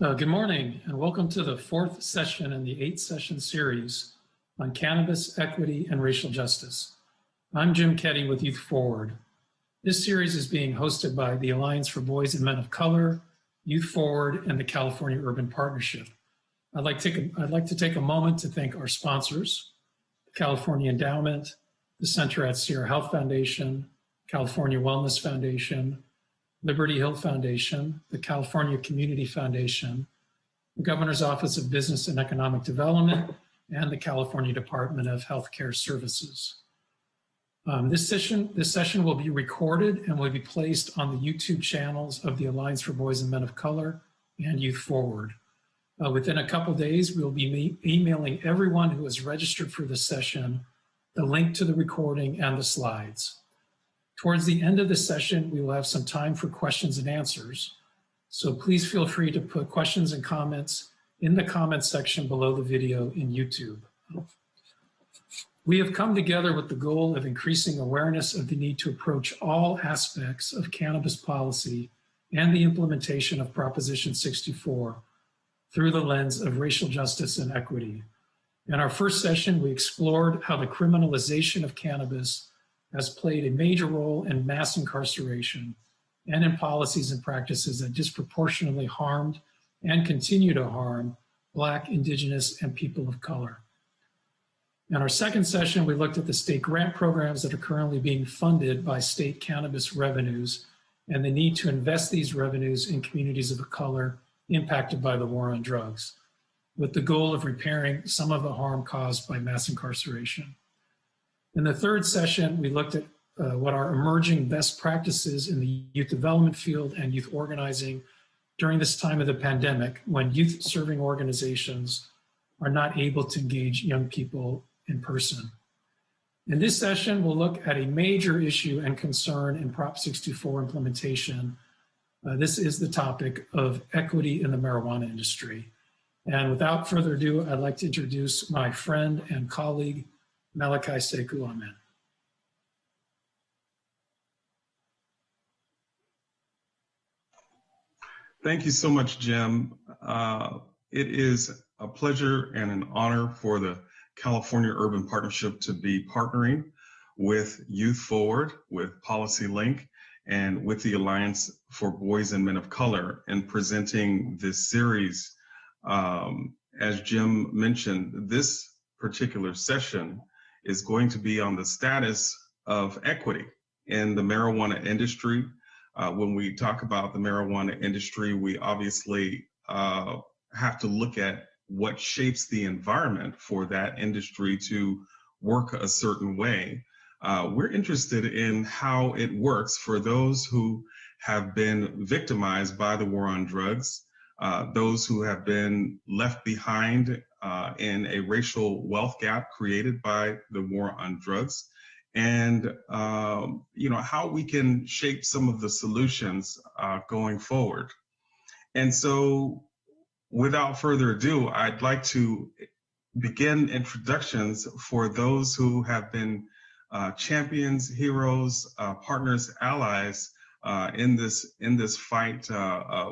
Good morning, and welcome to the fourth session in the 8-session series on cannabis, equity, and racial justice. I'm Jim Keddy with Youth Forward. This series is being hosted by the Alliance for Boys and Men of Color, Youth Forward, and the California Urban Partnership. I'd like to take a moment to thank our sponsors, the California Endowment, the Center at Sierra Health Foundation, California Wellness Foundation, Liberty Hill Foundation, the California Community Foundation, the Governor's Office of Business and Economic Development, and the California Department of Healthcare Services. This session will be recorded and will be placed on the YouTube channels of the Alliance for Boys and Men of Color and Youth Forward. Within a couple days, we'll be emailing everyone who has registered for this session the link to the recording and the slides. Towards the end of the session, we will have some time for questions and answers. So please feel free to put questions and comments in the comments section below the video in YouTube. We have come together with the goal of increasing awareness of the need to approach all aspects of cannabis policy and the implementation of Proposition 64 through the lens of racial justice and equity. In our first session, we explored how the criminalization of cannabis has played a major role in mass incarceration and in policies and practices that disproportionately harmed and continue to harm Black, Indigenous, and people of color. In our second session, we looked at the state grant programs that are currently being funded by state cannabis revenues and the need to invest these revenues in communities of color impacted by the war on drugs, with the goal of repairing some of the harm caused by mass incarceration. In the third session, we looked at what are emerging best practices in the youth development field and youth organizing during this time of the pandemic, when youth-serving organizations are not able to engage young people in person. In this session, we'll look at a major issue and concern in Prop 64 implementation. This is the topic of equity in the marijuana industry. And without further ado, I'd like to introduce my friend and colleague, Malachi Sekou Amen. Thank you so much, Jim. It is a pleasure and an honor for the California Urban Partnership to be partnering with Youth Forward, with Policy Link, and with the Alliance for Boys and Men of Color in presenting this series. As Jim mentioned, this particular session is going to be on the status of equity in the marijuana industry. When we talk about the marijuana industry, we obviously have to look at what shapes the environment for that industry to work a certain way. We're interested in how it works for those who have been victimized by the war on drugs, those who have been left behind in a racial wealth gap created by the war on drugs, and how we can shape some of the solutions going forward. And so, without further ado, I'd like to begin introductions for those who have been champions, heroes, partners, allies in this fight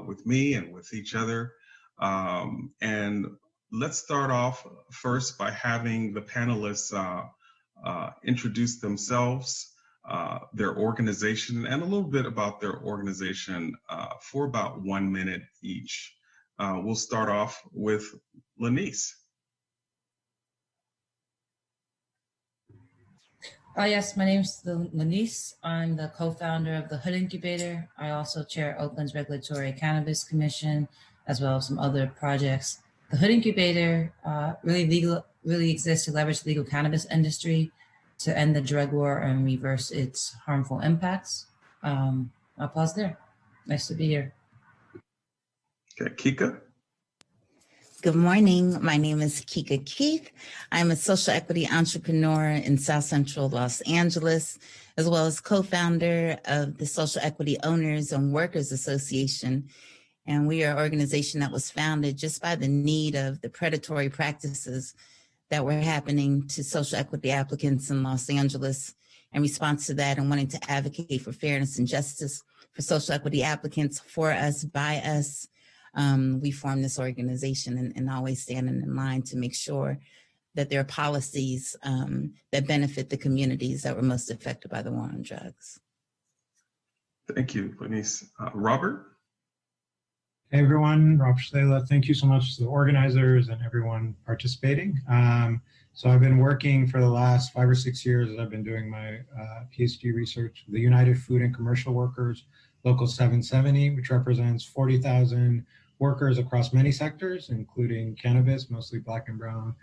with me and with each other. And let's start off first by having the panelists introduce themselves, their organization, and a little bit about their organization for about 1 minute each. We'll start off with Lanice. Yes, my name is Lanice. I'm the co-founder of the Hood Incubator. I also chair Oakland's Regulatory Cannabis Commission, as well as some other projects. The Hood Incubator really exists to leverage the legal cannabis industry to end the drug war and reverse its harmful impacts. I'll pause there. Nice to be here. Okay, Kika. Good morning. My name is Kika Keith. I'm a social equity entrepreneur in South Central Los Angeles, as well as co-founder of the Social Equity Owners and Workers Association. And we are an organization that was founded just by the need of the predatory practices that were happening to social equity applicants in Los Angeles. In response to that, and wanting to advocate for fairness and justice for social equity applicants, for us, by us, we formed this organization and always standing in line to make sure that there are policies that benefit the communities that were most affected by the war on drugs. Thank you, Lanice. Robert? Hey everyone, Rob Schlela. Thank you so much to the organizers and everyone participating. So I've been working for the last 5 or 6 years as I've been doing my PhD research with the United Food and Commercial Workers Local 770, which represents 40,000 workers across many sectors, including cannabis, mostly Black and brown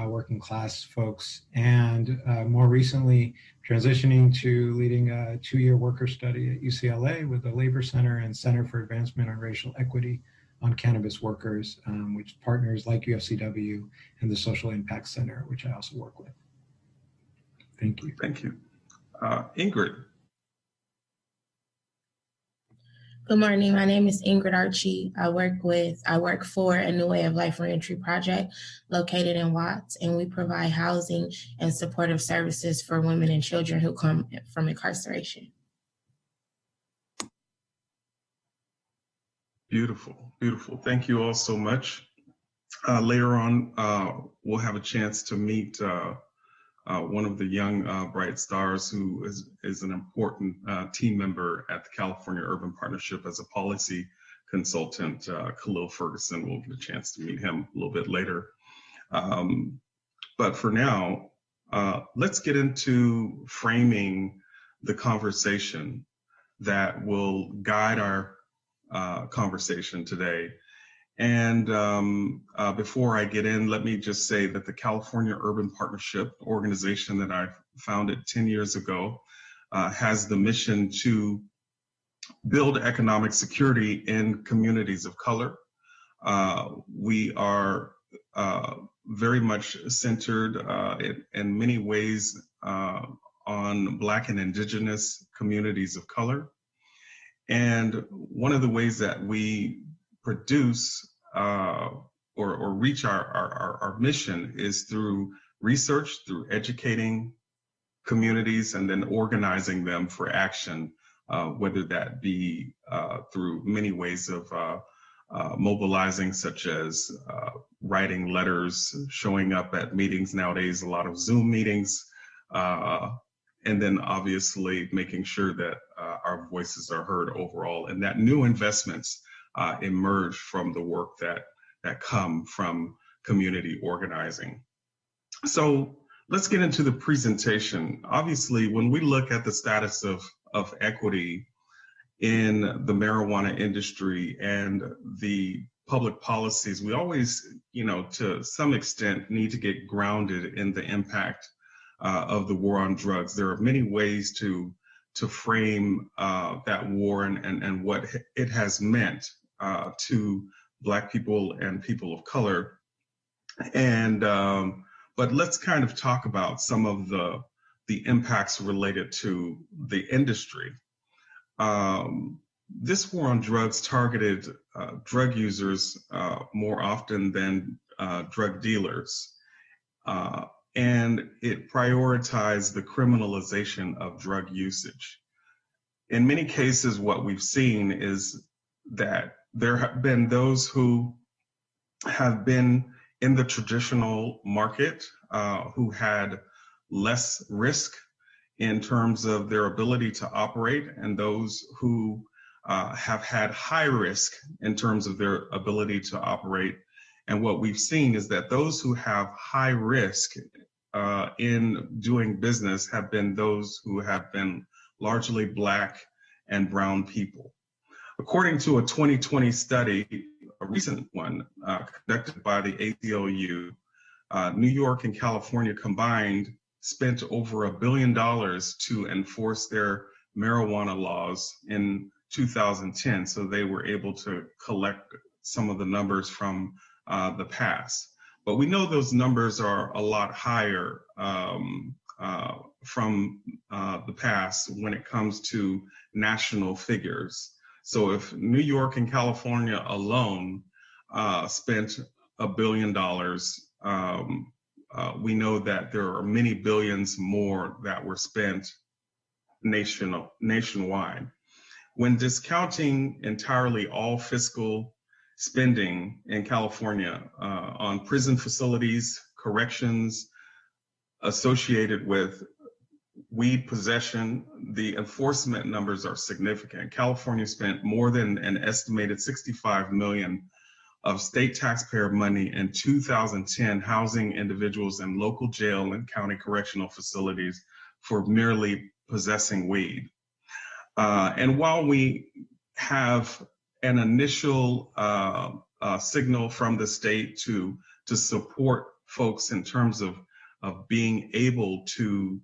working class folks, and more recently transitioning to leading a 2-year worker study at UCLA with the Labor Center and Center for Advancement on Racial Equity on Cannabis Workers, which partners like UFCW and the Social Impact Center, which I also work with. Thank you. Thank you. Ingrid? Good morning. My name is Ingrid Archie. I work for a New Way of Life Reentry project located in Watts, and we provide housing and supportive services for women and children who come from incarceration. Beautiful, beautiful. Thank you all so much. Later on, we'll have a chance to meet one of the young bright stars who is an important team member at the California Urban Partnership as a policy consultant. Khalil Ferguson, we'll get a chance to meet him a little bit later. But for now, let's get into framing the conversation that will guide our conversation today. And before I get in, let me just say that the California Urban Partnership organization that I founded 10 years ago has the mission to build economic security in communities of color. We are very much centered in many ways on Black and Indigenous communities of color. And one of the ways that we produce or reach our mission is through research, through educating communities, and then organizing them for action, whether that be through many ways of mobilizing, such as writing letters, showing up at meetings nowadays, a lot of Zoom meetings, and then obviously making sure that our voices are heard overall, and that new investments emerge from the work that come from community organizing. So let's get into the presentation. Obviously, when we look at the status of equity in the marijuana industry and the public policies, we always, to some extent need to get grounded in the impact of the war on drugs. There are many ways to frame that war and what it has meant to Black people and people of color. And but let's kind of talk about some of the impacts related to the industry. This war on drugs targeted drug users more often than drug dealers. And it prioritized the criminalization of drug usage. In many cases, what we've seen is that there have been those who have been in the traditional market who had less risk in terms of their ability to operate, and those who have had high risk in terms of their ability to operate. And what we've seen is that those who have high risk in doing business have been those who have been largely Black and brown people. According to a 2020 study, a recent one conducted by the ACLU, New York and California combined spent over $1 billion to enforce their marijuana laws in 2010. So they were able to collect some of the numbers from the past. But we know those numbers are a lot higher from the past when it comes to national figures. So if New York and California alone spent $1 billion, we know that there are many billions more that were spent nationwide. When discounting entirely all fiscal spending in California on prison facilities, corrections associated with weed possession. The enforcement numbers are significant. California spent more than an estimated $65 million of state taxpayer money in 2010 housing individuals in local jail and county correctional facilities for merely possessing weed. And while we have an initial signal from the state to support folks in terms of being able to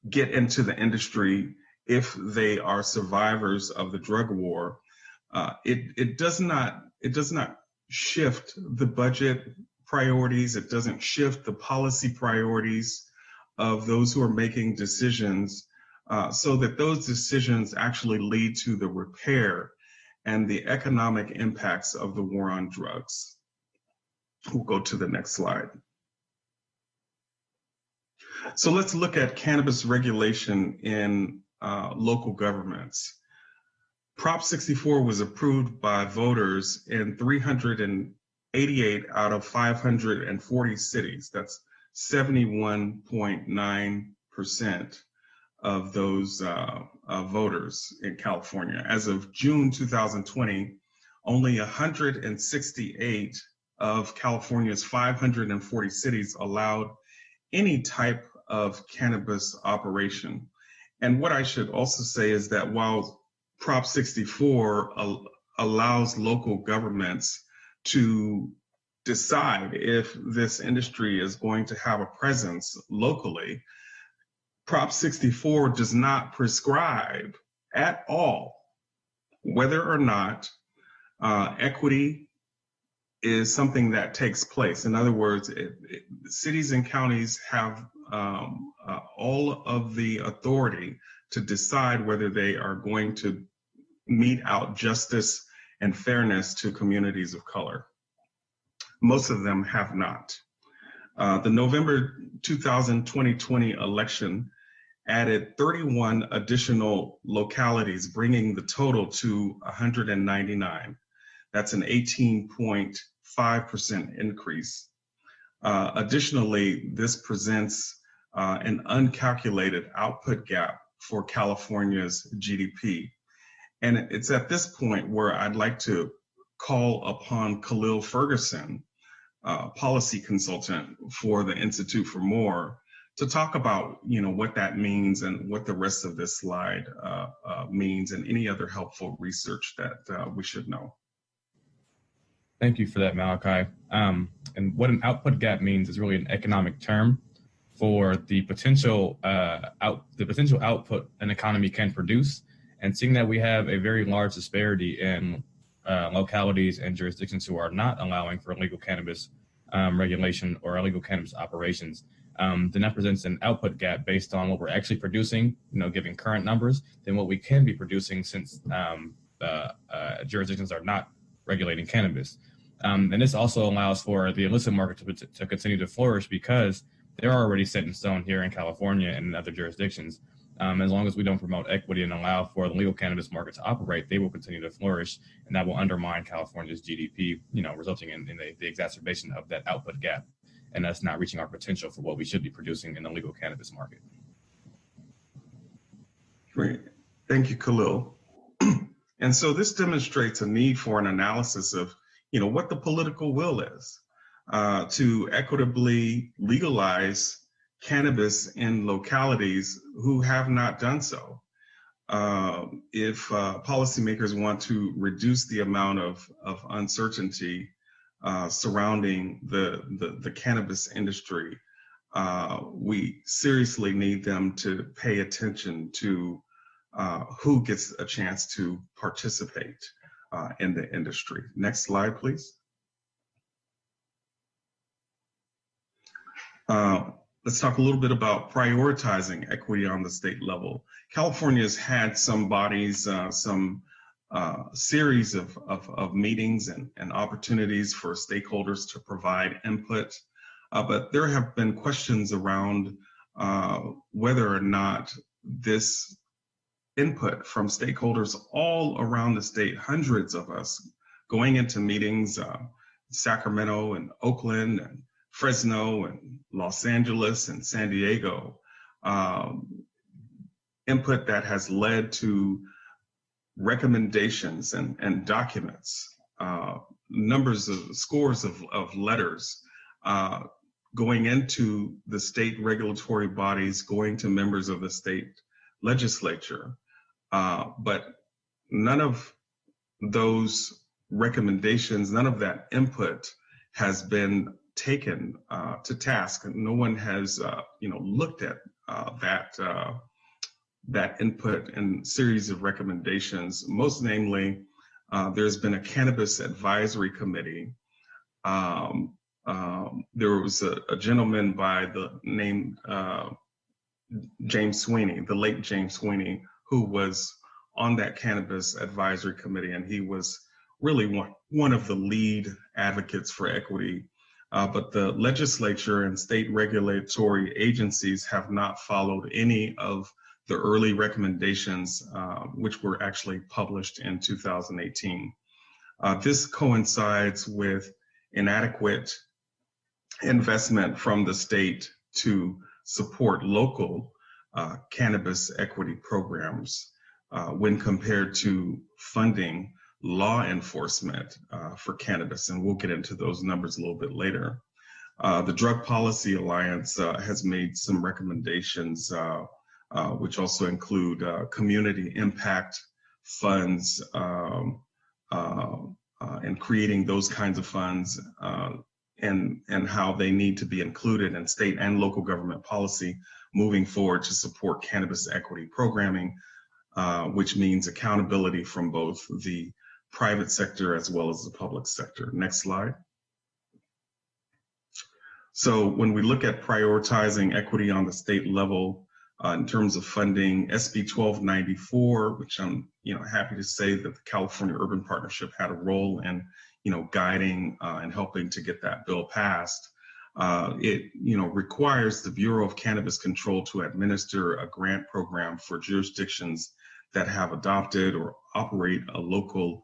get into the industry if they are survivors of the drug war, it does not shift the budget priorities. It doesn't shift the policy priorities of those who are making decisions, so that those decisions actually lead to the repair and the economic impacts of the war on drugs. We'll go to the next slide. So let's look at cannabis regulation in local governments. Prop 64 was approved by voters in 388 out of 540 cities. That's 71.9% of those voters in California. As of June 2020, only 168 of California's 540 cities allowed any type of cannabis operation. And what I should also say is that while Prop 64 allows local governments to decide if this industry is going to have a presence locally, Prop 64 does not prescribe at all whether or not equity is something that takes place. In other words, cities and counties have all of the authority to decide whether they are going to mete out justice and fairness to communities of color. Most of them have not. The November 2020 election added 31 additional localities, bringing the total to 199. That's an 18.5% increase. Additionally, this presents an uncalculated output gap for California's GDP. And it's at this point where I'd like to call upon Khalil Ferguson, policy consultant for the Institute for More, to talk about what that means and what the rest of this slide means, and any other helpful research that we should know. Thank you for that, Malachi. And what an output gap means is really an economic term for the potential output an economy can produce. And seeing that we have a very large disparity in localities and jurisdictions who are not allowing for illegal cannabis regulation or illegal cannabis operations, then that presents an output gap based on what we're actually producing, given current numbers, than what we can be producing since jurisdictions are not regulating cannabis. And this also allows for the illicit market to continue to flourish, because they're already set in stone here in California and in other jurisdictions. As long as we don't promote equity and allow for the legal cannabis market to operate, they will continue to flourish, and that will undermine California's GDP, resulting in the exacerbation of that output gap, and us not reaching our potential for what we should be producing in the legal cannabis market. Great. Thank you, Khalil. And so this demonstrates a need for an analysis of, what the political will is to equitably legalize cannabis in localities who have not done so. If policymakers want to reduce the amount of uncertainty surrounding the cannabis industry, we seriously need them to pay attention to who gets a chance to participate in the industry. Next slide, please. Let's talk a little bit about prioritizing equity on the state level. California has had some bodies, some series of meetings and opportunities for stakeholders to provide input, but there have been questions around whether or not this input from stakeholders all around the state, hundreds of us going into meetings, Sacramento and Oakland and Fresno and Los Angeles and San Diego, input that has led to recommendations and documents, scores of letters going into the state regulatory bodies, going to members of the state legislature. But none of those recommendations, none of that input has been taken to task. No one has, looked at that input and series of recommendations. Most namely, there's been a cannabis advisory committee. There was a gentleman by the name James Sweeney, the late James Sweeney, who was on that cannabis advisory committee, and he was really one of the lead advocates for equity. But the legislature and state regulatory agencies have not followed any of the early recommendations, which were actually published in 2018. This coincides with inadequate investment from the state to support local cannabis equity programs when compared to funding law enforcement for cannabis, and we'll get into those numbers a little bit later. The Drug Policy Alliance has made some recommendations which also include community impact funds and creating those kinds of funds and how they need to be included in state and local government policy moving forward to support cannabis equity programming, which means accountability from both the private sector as well as the public sector. Next slide. So when we look at prioritizing equity on the state level, in terms of funding, SB 1294, which I'm happy to say that the California Urban Partnership had a role in guiding and helping to get that bill passed. It requires the Bureau of Cannabis Control to administer a grant program for jurisdictions that have adopted or operate a local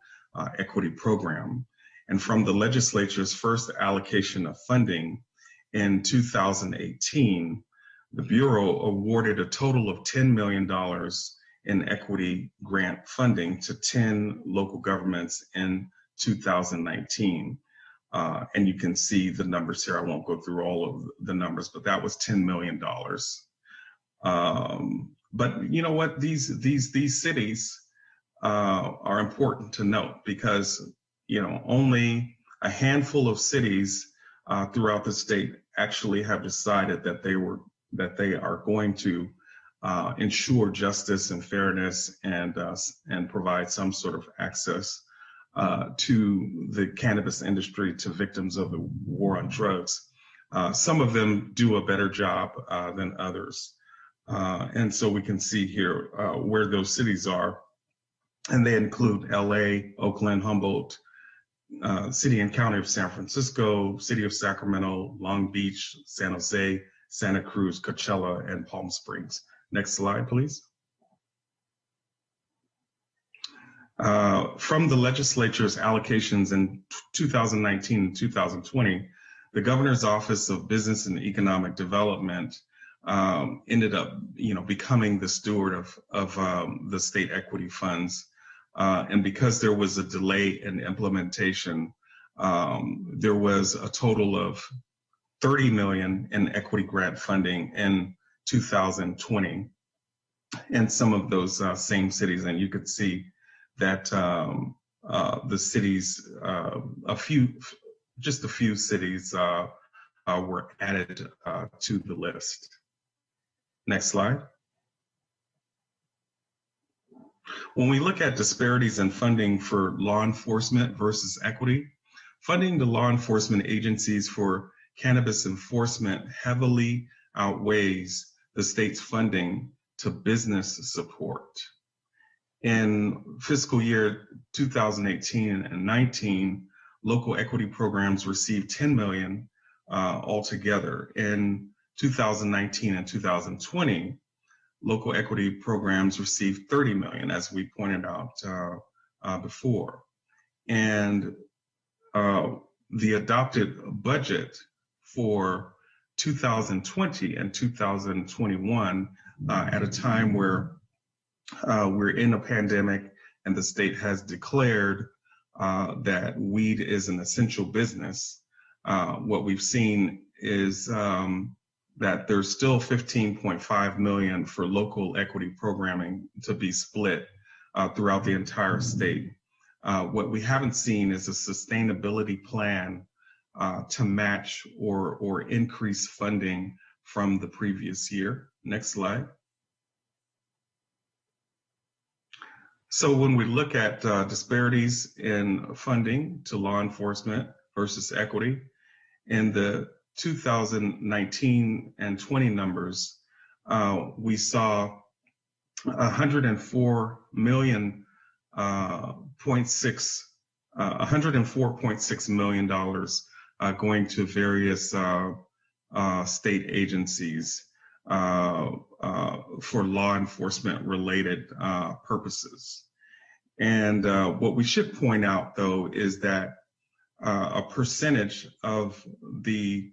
equity program. And from the legislature's first allocation of funding in 2018, the Bureau awarded a total of $10 million in equity grant funding to 10 local governments in 2019. And you can see the numbers here. I won't go through all of the numbers, but that was $10 million. But you know what? These cities are important to note because only a handful of cities throughout the state actually have decided that they are going to ensure justice and fairness and provide some sort of access to the cannabis industry to victims of the war on drugs. Some of them do a better job than others. And so we can see here where those cities are. And they include LA, Oakland, Humboldt, City and County of San Francisco, City of Sacramento, Long Beach, San Jose, Santa Cruz, Coachella, and Palm Springs. Next slide, please. From the legislature's allocations in 2019 and 2020, the Governor's Office of Business and Economic Development ended up, becoming the steward of the state equity funds. And because there was a delay in implementation, there was a total of $30 million in equity grant funding in 2020 in some of those same cities. And you could see that the cities, just a few cities were added to the list. Next slide. When we look at disparities in funding for law enforcement versus equity, funding to law enforcement agencies for cannabis enforcement heavily outweighs the state's funding to business support. In fiscal year 2018 and 19, local equity programs received $10 million altogether. In 2019 and 2020, local equity programs received $30 million, as we pointed out before. and the adopted budget for 2020 and 2021 at a time where we're in a pandemic and the state has declared that weed is an essential business. What we've seen is that there's still $15.5 million for local equity programming to be split throughout the entire state. What we haven't seen is a sustainability plan to match or increase funding from the previous year. Next slide. So when we look at disparities in funding to law enforcement versus equity, in the 2019 and 20 numbers, we saw 104.6 million dollars going to various state agencies for law enforcement related purposes. And what we should point out, though, is that a percentage of the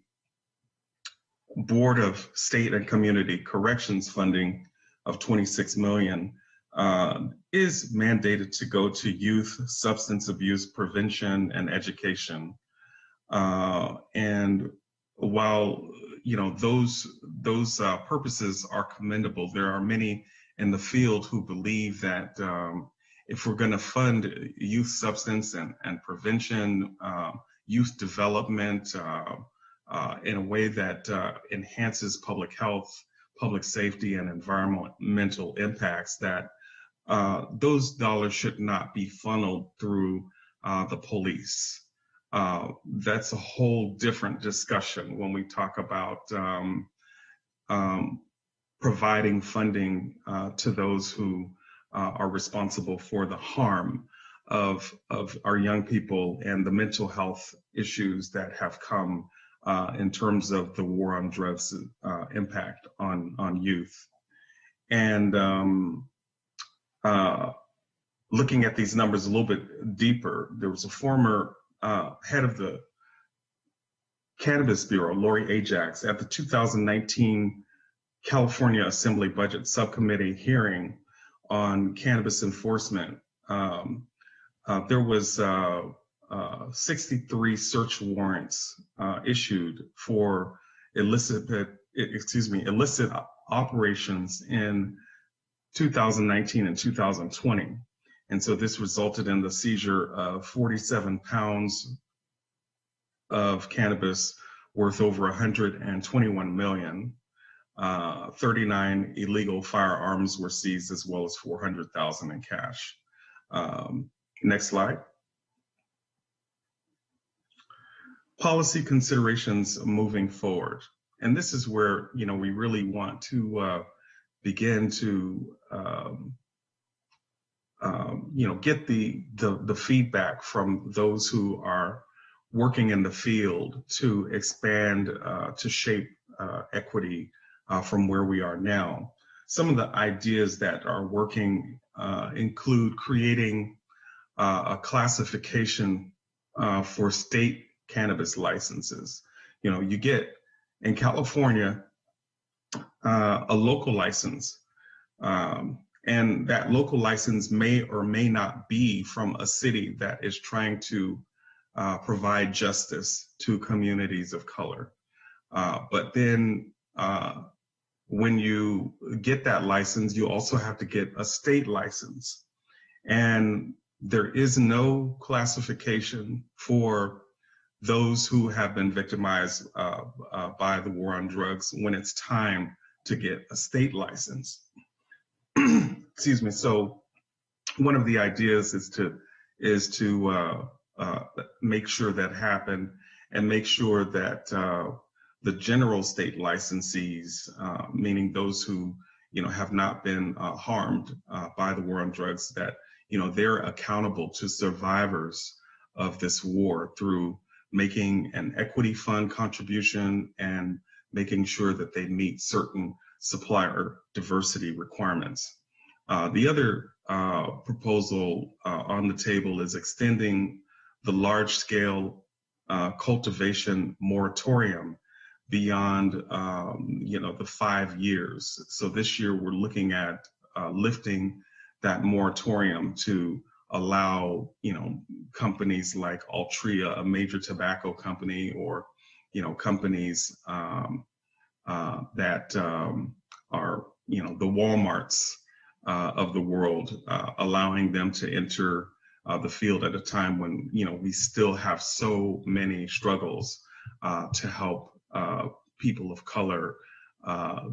Board of State and Community Corrections funding of 26 million is mandated to go to youth substance abuse prevention and education. And while those purposes are commendable, there are many in the field who believe that if we're going to fund youth substance and prevention, youth development in a way that enhances public health, public safety, and environmental impacts, that those dollars should not be funneled through the police. That's a whole different discussion when we talk about providing funding to those who are responsible for the harm of our young people and the mental health issues that have come in terms of the war on drugs impact on youth. And looking at these numbers a little bit deeper, there was a former head of the Cannabis Bureau, Lori Ajax, at the 2019 California Assembly Budget Subcommittee hearing on cannabis enforcement. There was 63 search warrants issued for illicit operations in 2019 and 2020. And so this resulted in the seizure of 47 pounds of cannabis worth over 121 million. 39 illegal firearms were seized, as well as 400,000 in cash. Next slide. Policy considerations moving forward. And this is where, we really want to begin to, get the feedback from those who are working in the field to expand, to shape equity from where we are now. Some of the ideas that are working include creating a classification for state cannabis licenses. You get in California a local license, and that local license may or may not be from a city that is trying to provide justice to communities of color. But then when you get that license, you also have to get a state license. And there is no classification for those who have been victimized by the war on drugs when it's time to get a state license. Excuse me. So one of the ideas is to make sure that happen, and make sure that the general state licensees, meaning those who have not been harmed by the war on drugs, that they're accountable to survivors of this war through making an equity fund contribution and making sure that they meet certain supplier diversity requirements. The other proposal on the table is extending the large-scale cultivation moratorium beyond the 5 years. So this year we're looking at lifting that moratorium to allow companies like Altria, a major tobacco company, or companies that are the Walmarts of the world, allowing them to enter the field at a time when we still have so many struggles to help people of color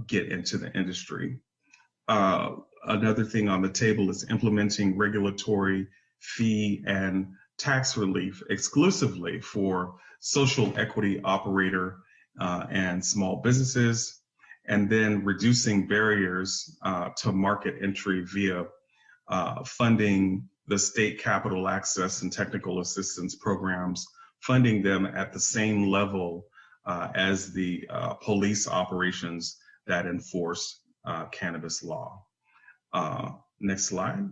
get into the industry. Another thing on the table is implementing regulatory fee and tax relief exclusively for social equity operator and small businesses, and then reducing barriers to market entry via funding the state capital access and technical assistance programs, funding them at the same level as the police operations that enforce cannabis law. Next slide.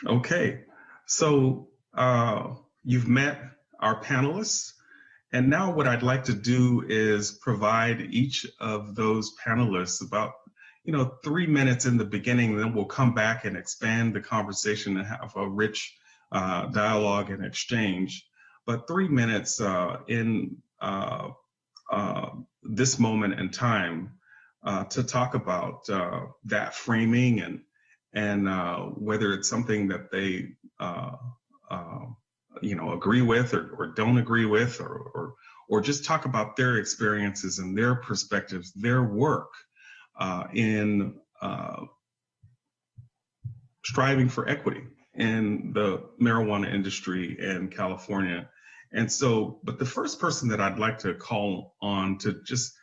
Okay, so you've met our panelists, and now what I'd like to do is provide each of those panelists about 3 minutes in the beginning, and then we'll come back and expand the conversation and have a rich dialogue and exchange. But 3 minutes in this moment in time to talk about that framing and whether it's something that they agree with or don't agree with, or just talk about their experiences and their perspectives, their work in striving for equity in the marijuana industry in California. And so, but the first person that I'd like to call on to just,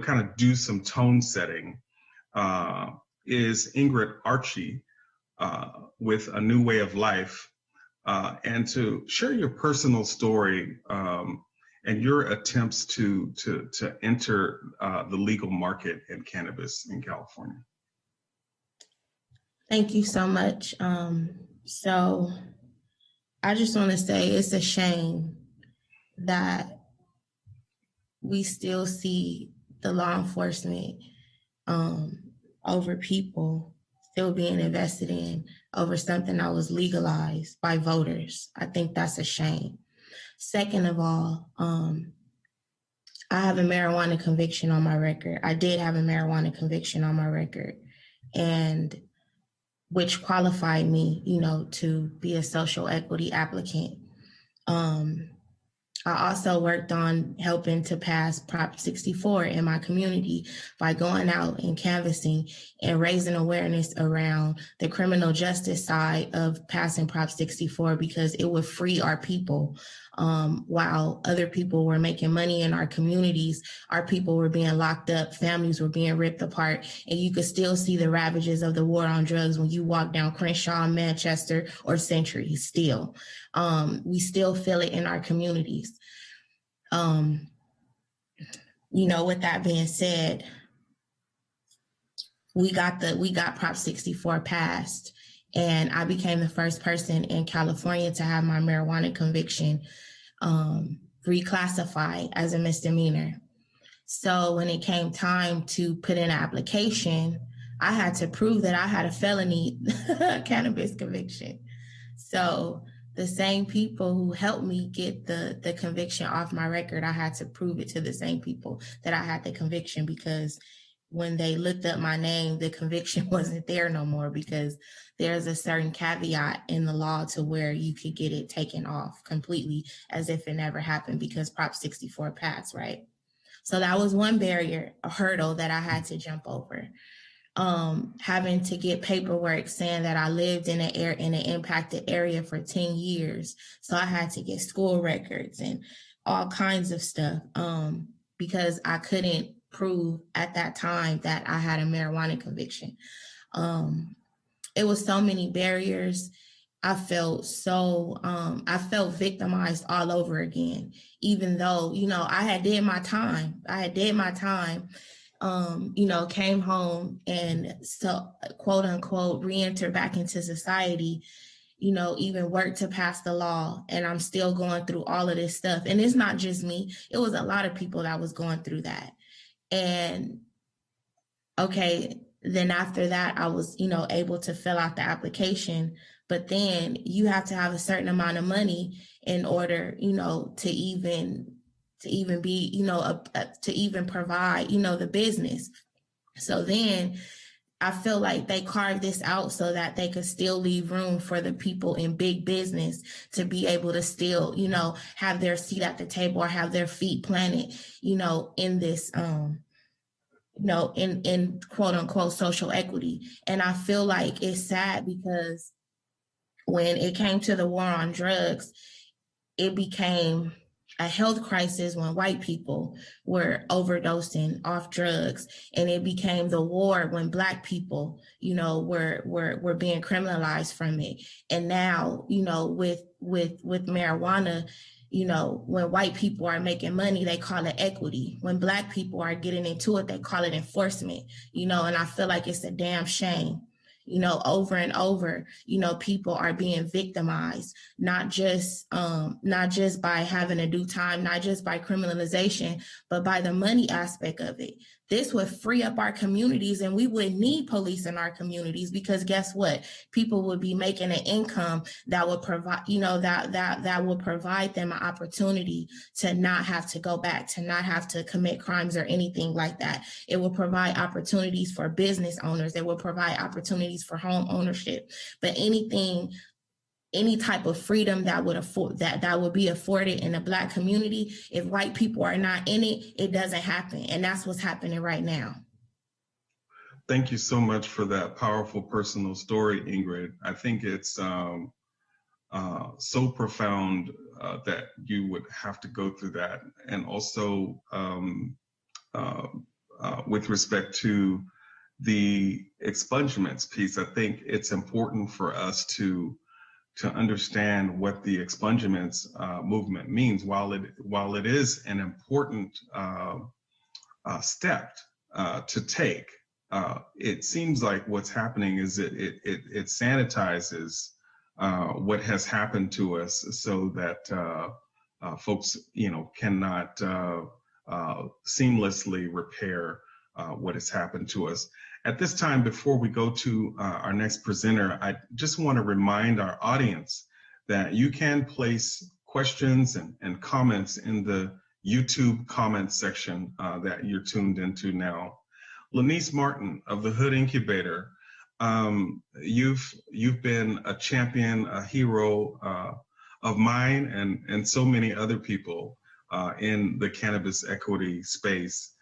kind of do some tone setting is Ingrid Archie with A New Way of Life, and to share your personal story and your attempts to enter the legal market in cannabis in California. Thank you so much. So I just want to say it's a shame that we still see the law enforcement over people still being invested in over something that was legalized by voters. I think that's a shame. Second of all, I have a marijuana conviction on my record. I did have a marijuana conviction on my record, and which qualified me, to be a social equity applicant. I also worked on helping to pass Prop 64 in my community by going out and canvassing and raising awareness around the criminal justice side of passing Prop 64, because it would free our people. While other people were making money in our communities, our people were being locked up, families were being ripped apart, and you could still see the ravages of the war on drugs when you walk down Crenshaw, Manchester, or Century still. We still feel it in our communities. With that being said, we got Prop 64 passed, and I became the first person in California to have my marijuana conviction reclassified as a misdemeanor. So when it came time to put in an application, I had to prove that I had a felony cannabis conviction. So the same people who helped me get the conviction off my record, I had to prove it to the same people that I had the conviction, because when they looked up my name, the conviction wasn't there no more, because there's a certain caveat in the law to where you could get it taken off completely as if it never happened, because Prop 64 passed, right? So that was one barrier, a hurdle that I had to jump over. Having to get paperwork saying that I lived in an impacted area for 10 years. So I had to get school records and all kinds of stuff because I couldn't prove at that time that I had a marijuana conviction. It was so many barriers. I felt victimized all over again, even though, I had did my time. Came home and so quote unquote re-enter back into society. even work to pass the law. And I'm still going through all of this stuff. And it's not just me. It was a lot of people that was going through that. And okay, then after that, I was, able to fill out the application. But then you have to have a certain amount of money in order, to even be, to even provide, the business. So then I feel like they carved this out so that they could still leave room for the people in big business to be able to still, have their seat at the table or have their feet planted, in this, in quote unquote social equity. And I feel like it's sad because when it came to the war on drugs, it became a health crisis when white people were overdosing off drugs, and it became the war when Black people, were being criminalized from it. And now, with marijuana, when white people are making money, they call it equity. When Black people are getting into it, they call it enforcement, and I feel like it's a damn shame. Over and over, people are being victimized, not just by having to do time, not just by criminalization, but by the money aspect of it. This would free up our communities, and we would need police in our communities, because guess what? People would be making an income that would provide, that would provide them an opportunity to not have to go back, to not have to commit crimes or anything like that. It will provide opportunities for business owners. It will provide opportunities for home ownership. But any type of freedom that would be afforded in a Black community, if white people are not in it, it doesn't happen. And that's what's happening right now. Thank you so much for that powerful personal story, Ingrid. I think it's so profound that you would have to go through that. And also with respect to the expungements piece, I think it's important for us to understand what the expungements movement means. While it is an important step to take, it seems like what's happening is it sanitizes what has happened to us, so that folks cannot seamlessly repair what has happened to us. At this time, before we go to our next presenter, I just want to remind our audience that you can place questions and comments in the YouTube comment section that you're tuned into now. Lanice Martin of the Hood Incubator, you've been a champion, a hero of mine and so many other people in the cannabis equity space.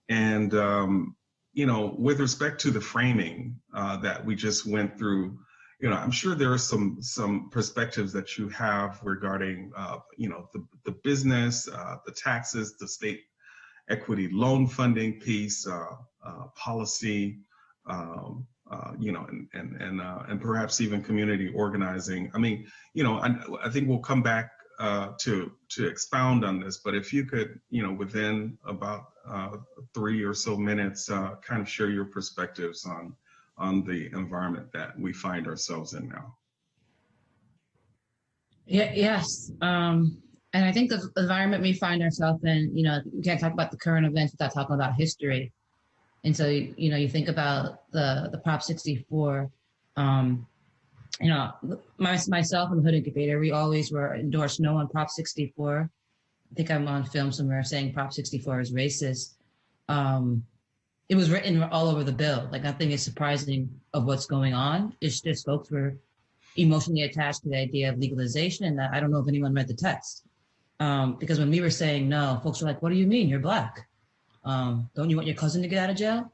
And with respect to the framing that we just went through, I'm sure there are some perspectives that you have regarding, the business, the taxes, the state equity loan funding piece, policy, and perhaps even community organizing. I mean, I think we'll come back to expound on this, but if you could, within about 3 or so minutes, kind of share your perspectives on the environment that we find ourselves in now. Yes. And I think the environment we find ourselves in, we can't talk about the current events without talking about history. And so, you think about the Prop 64, myself and the Hood Incubator, we always were endorsed no on Prop 64. I think I'm on film somewhere saying Prop 64 is racist. It was written all over the bill. Like, nothing is surprising of what's going on. It's just folks were emotionally attached to the idea of legalization, and I don't know if anyone read the text. Because when we were saying no, folks were like, "What do you mean? You're Black. Don't you want your cousin to get out of jail?"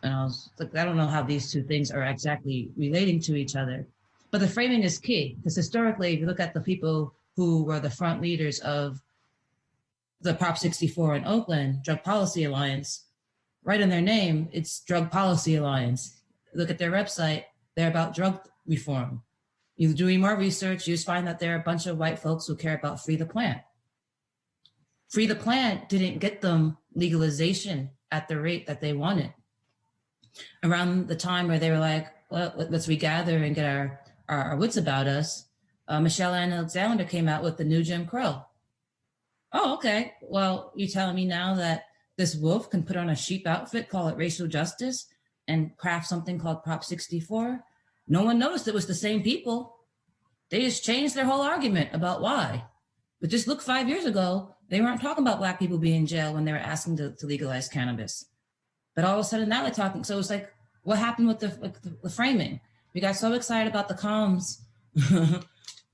And I was like, I don't know how these two things are exactly relating to each other. But the framing is key, because historically, if you look at the people who were the front leaders of the Prop 64 in Oakland, Drug Policy Alliance, right in their name, it's Drug Policy Alliance. Look at their website, they're about drug reform. You doing more research, you just find that there are a bunch of white folks who care about free the plant. Free the plant didn't get them legalization at the rate that they wanted. Around the time where they were like, well, let's regather and get our wits about us, Michelle Alexander came out with the new Jim Crow. Oh, okay. Well, you're telling me now that this wolf can put on a sheep outfit, call it racial justice, and craft something called Prop 64? No one noticed it was the same people. They just changed their whole argument about why. But just look 5 years ago, they weren't talking about Black people being in jail when they were asking to legalize cannabis. But all of a sudden now they're talking. So it's like, what happened with the framing? We got so excited about the comms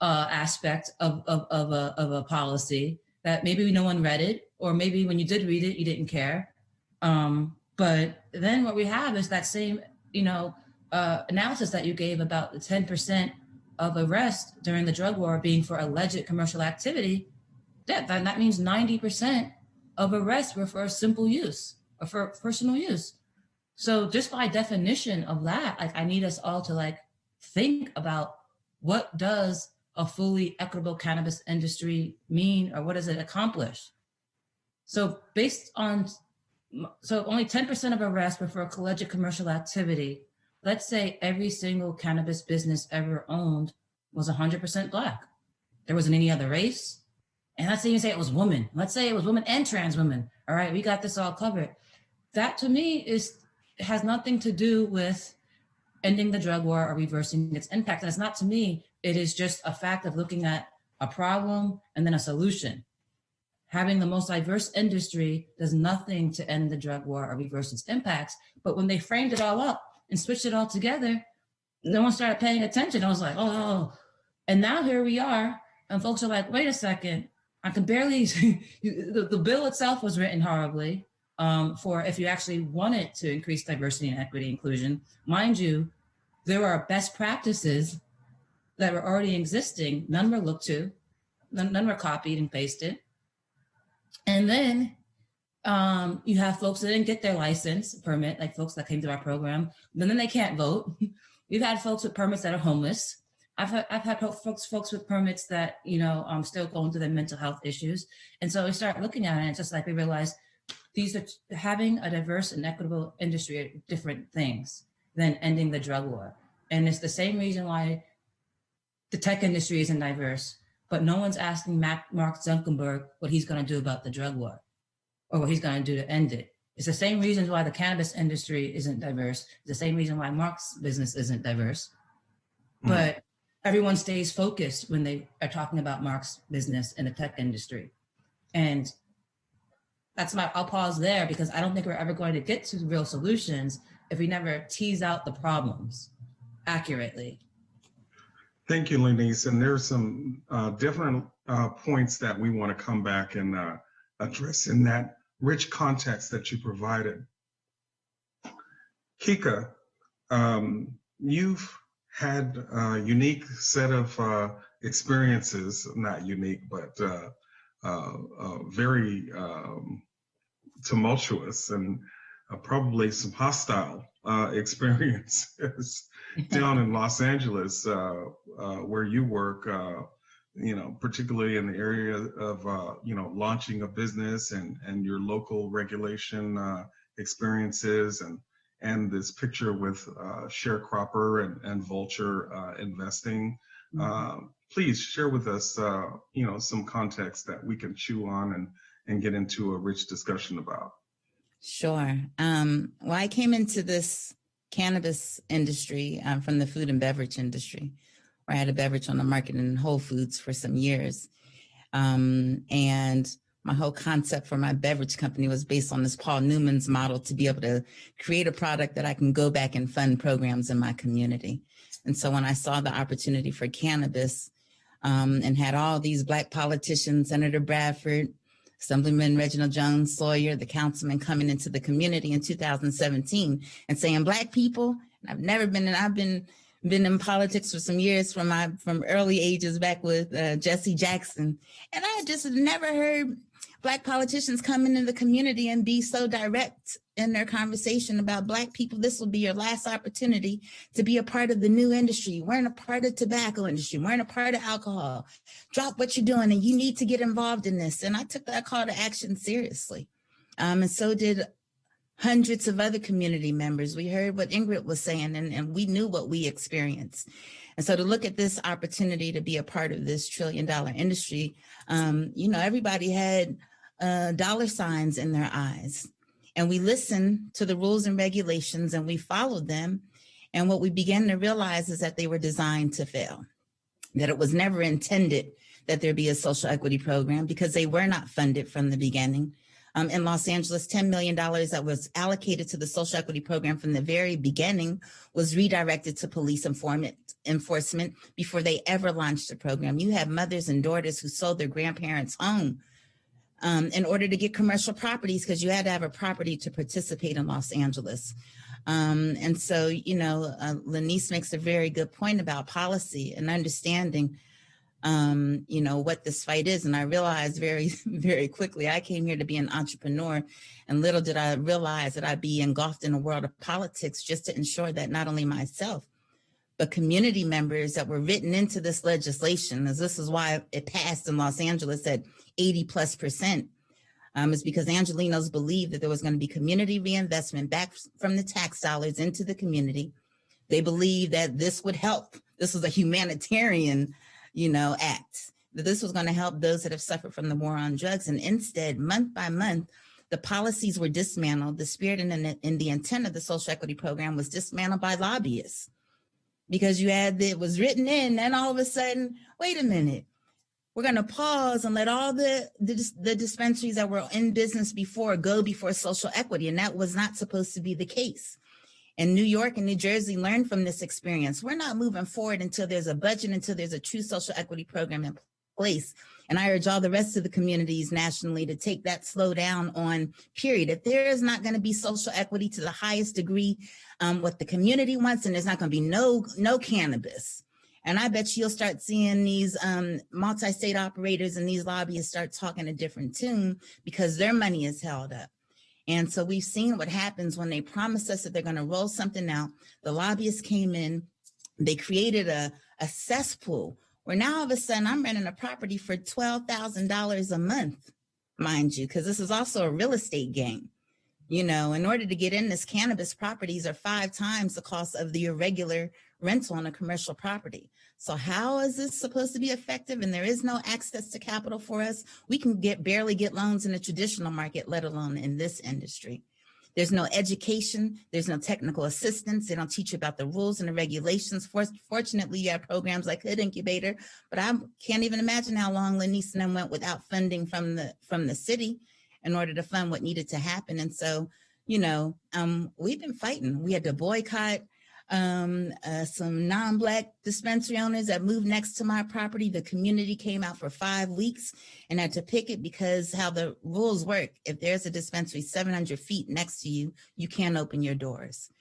aspect of a policy that maybe no one read it, or maybe when you did read it, you didn't care. But then what we have is that same, analysis that you gave about the 10% of arrests during the drug war being for alleged commercial activity. That means 90% of arrests were for simple use or for personal use. So just by definition of that, like, I need us all to think about, what does a fully equitable cannabis industry mean, or what does it accomplish? So only 10% of arrests were for alleged commercial activity. Let's say every single cannabis business ever owned was 100% Black. There wasn't any other race. And let's even say it was women. Let's say it was women and trans women. All right, we got this all covered. That to me has nothing to do with ending the drug war or reversing its impact. And it's not, to me, it is just a fact of looking at a problem and then a solution. Having the most diverse industry does nothing to end the drug war or reverse its impacts. But when they framed it all up and switched it all together, no one started paying attention. I was like, oh. And now here we are, and folks are like, wait a second, I can barely, the bill itself was written horribly for if you actually wanted to increase diversity and equity inclusion. Mind you, there are best practices that were already existing. None were looked to, none were copied and pasted. And then you have folks that didn't get their license permit, like folks that came to our program, then they can't vote. We've had folks with permits that are homeless. I've had folks with permits that, still going through their mental health issues. And so we start looking at it, and it's just like we realize these are having a diverse and equitable industry are different things than ending the drug war. And it's the same reason why the tech industry isn't diverse, but no one's asking Mark Zuckerberg what he's going to do about the drug war or what he's going to do to end it. It's the same reasons why the cannabis industry isn't diverse. It's the same reason why Mark's business isn't diverse. But everyone stays focused when they are talking about Mark's business in the tech industry. And I'll pause there, because I don't think we're ever going to get to real solutions if we never tease out the problems accurately. Thank you, Lenice. And there's some different points that we want to come back and address in that rich context that you provided. Kika, you've had a unique set of experiences, not unique, but very tumultuous and probably some hostile experiences down in Los Angeles, where you work, particularly in the area of, launching a business and your local regulation experiences and this picture with sharecropper and vulture investing. Please share with us, some context that we can chew on and get into a rich discussion about. Sure. Well, I came into this cannabis industry from the food and beverage industry, where I had a beverage on the market in Whole Foods for some years. And my whole concept for my beverage company was based on this Paul Newman's model to be able to create a product that I can go back and fund programs in my community. And so when I saw the opportunity for cannabis and had all these Black politicians, Senator Bradford, Assemblyman Reginald Jones Sawyer, the councilman, coming into the community in 2017 and saying, Black people, and I've been in politics for some years from early ages back with Jesse Jackson. And I just never heard Black politicians come into the community and be so direct in their conversation about Black people. This will be your last opportunity to be a part of the new industry. You weren't a part of the tobacco industry. You weren't a part of alcohol. Drop what you're doing and you need to get involved in this. And I took that call to action seriously. And so did hundreds of other community members. We heard what Ingrid was saying, and we knew what we experienced. And so to look at this opportunity to be a part of this $1 trillion industry, everybody had dollar signs in their eyes. And we listened to the rules and regulations and we followed them. And what we began to realize is that they were designed to fail, that it was never intended that there be a social equity program because they were not funded from the beginning. In Los Angeles, $10 million that was allocated to the social equity program from the very beginning was redirected to police enforcement before they ever launched the program. You have mothers and daughters who sold their grandparents' home in order to get commercial properties because you had to have a property to participate in Los Angeles. And so, Lanice makes a very good point about policy and understanding what this fight is. And I realized very, very quickly, I came here to be an entrepreneur, and little did I realize that I'd be engulfed in a world of politics just to ensure that not only myself, but community members that were written into this legislation, as this is why it passed in Los Angeles at 80+%, is because Angelenos believed that there was going to be community reinvestment back from the tax dollars into the community. They believed that this would help. This was a humanitarian act, that this was going to help those that have suffered from the war on drugs. And instead, month by month, the policies were dismantled. The spirit and the intent of the social equity program was dismantled by lobbyists because it was written in, and all of a sudden, wait a minute, we're going to pause and let all the dispensaries that were in business before go before social equity. And that was not supposed to be the case. And New York and New Jersey learned from this experience. We're not moving forward until there's a budget, until there's a true social equity program in place. And I urge all the rest of the communities nationally to take that slow down on, period. If there is not going to be social equity to the highest degree, what the community wants, and there's not going to be no cannabis. And I bet you'll start seeing these multi-state operators and these lobbyists start talking a different tune because their money is held up. And so we've seen what happens when they promise us that they're going to roll something out. The lobbyists came in, they created a cesspool where now all of a sudden I'm renting a property for $12,000 a month, mind you, because this is also a real estate game. In order to get in this, cannabis properties are 5 times the cost of the irregular rental on a commercial property. So how is this supposed to be effective? And there is no access to capital for us. We can barely get loans in the traditional market, let alone in this industry. There's no education. There's no technical assistance. They don't teach you about the rules and the regulations. Fortunately, you have programs like Hood Incubator, but I can't even imagine how long Lanice and them went without funding from the city in order to fund what needed to happen. And so, we've been fighting. We had to boycott some non-Black dispensary owners that moved next to my property. The community came out for 5 weeks and had to picket because how the rules work. If there's a dispensary 700 feet next to you, you can't open your doors.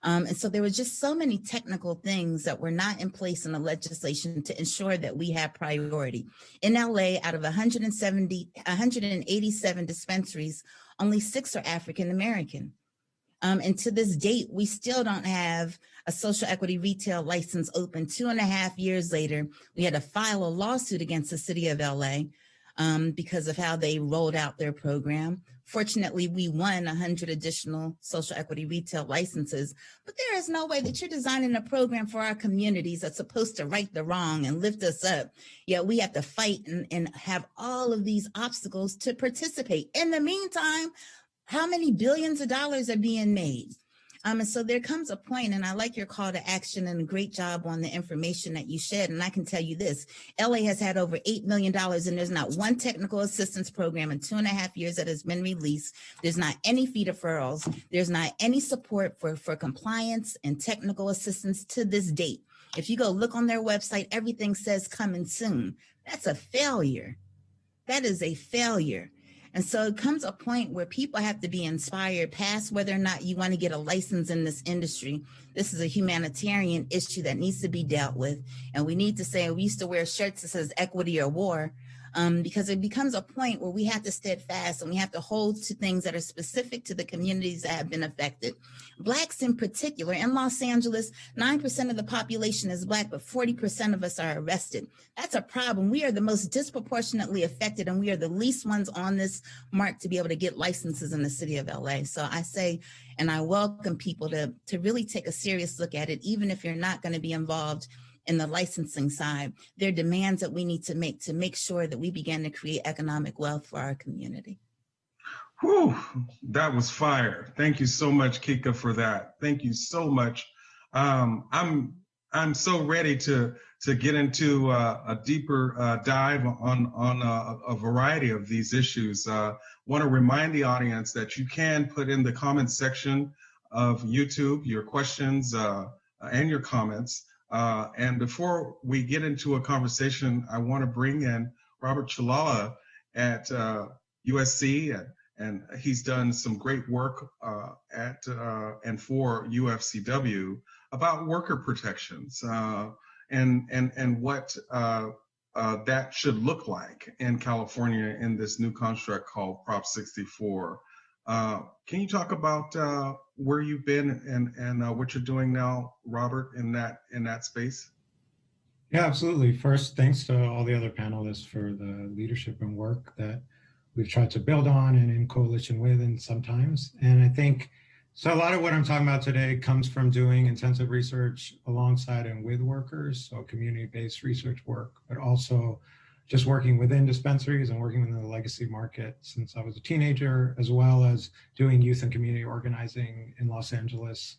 And so there were just so many technical things that were not in place in the legislation to ensure that we have priority. In LA, out of 187 dispensaries, only 6 are African American. And to this date, we still don't have a social equity retail license open. 2.5 years later, we had to file a lawsuit against the city of LA because of how they rolled out their program. Fortunately, we won 100 additional social equity retail licenses, but there is no way that you're designing a program for our communities that's supposed to right the wrong and lift us up. Yet we have to fight and have all of these obstacles to participate. In the meantime, how many billions of dollars are being made? And so there comes a point, and I like your call to action and a great job on the information that you shared. And I can tell you this, LA has had over $8 million and there's not one technical assistance program in 2.5 years that has been released. There's not any fee deferrals. There's not any support for compliance and technical assistance to this date. If you go look on their website, everything says coming soon. That's a failure. That is a failure. And so it comes a point where people have to be inspired past whether or not you want to get a license in this industry. This is a humanitarian issue that needs to be dealt with. And we need to say, we used to wear shirts that says equity or war. because it becomes a point where we have to steadfast and we have to hold to things that are specific to the communities that have been affected. Blacks in particular, in Los Angeles, 9% of the population is Black, but 40% of us are arrested. That's a problem. We are the most disproportionately affected, and we are the least ones on this mark to be able to get licenses in the city of LA. So I say, and I welcome people to really take a serious look at it, even if you're not going to be involved in the licensing side. There are demands that we need to make sure that we begin to create economic wealth for our community. Whew, that was fire. Thank you so much, Kika, for that. Thank you so much. I'm so ready to get into a deeper dive on a variety of these issues. Want to remind the audience that you can put in the comments section of YouTube your questions and your comments. And before we get into a conversation, I want to bring in Robert Chilala at USC, and he's done some great work at and for UFCW about worker protections and what that should look like in California in this new construct called Prop 64. Can you talk about where you've been and what you're doing now, Robert, in that space? Yeah, absolutely. First, thanks to all the other panelists for the leadership and work that we've tried to build on and in coalition with, and sometimes. And I think, so a lot of what I'm talking about today comes from doing intensive research alongside and with workers, so community-based research work, but also just working within dispensaries and working within the legacy market since I was a teenager, as well as doing youth and community organizing in Los Angeles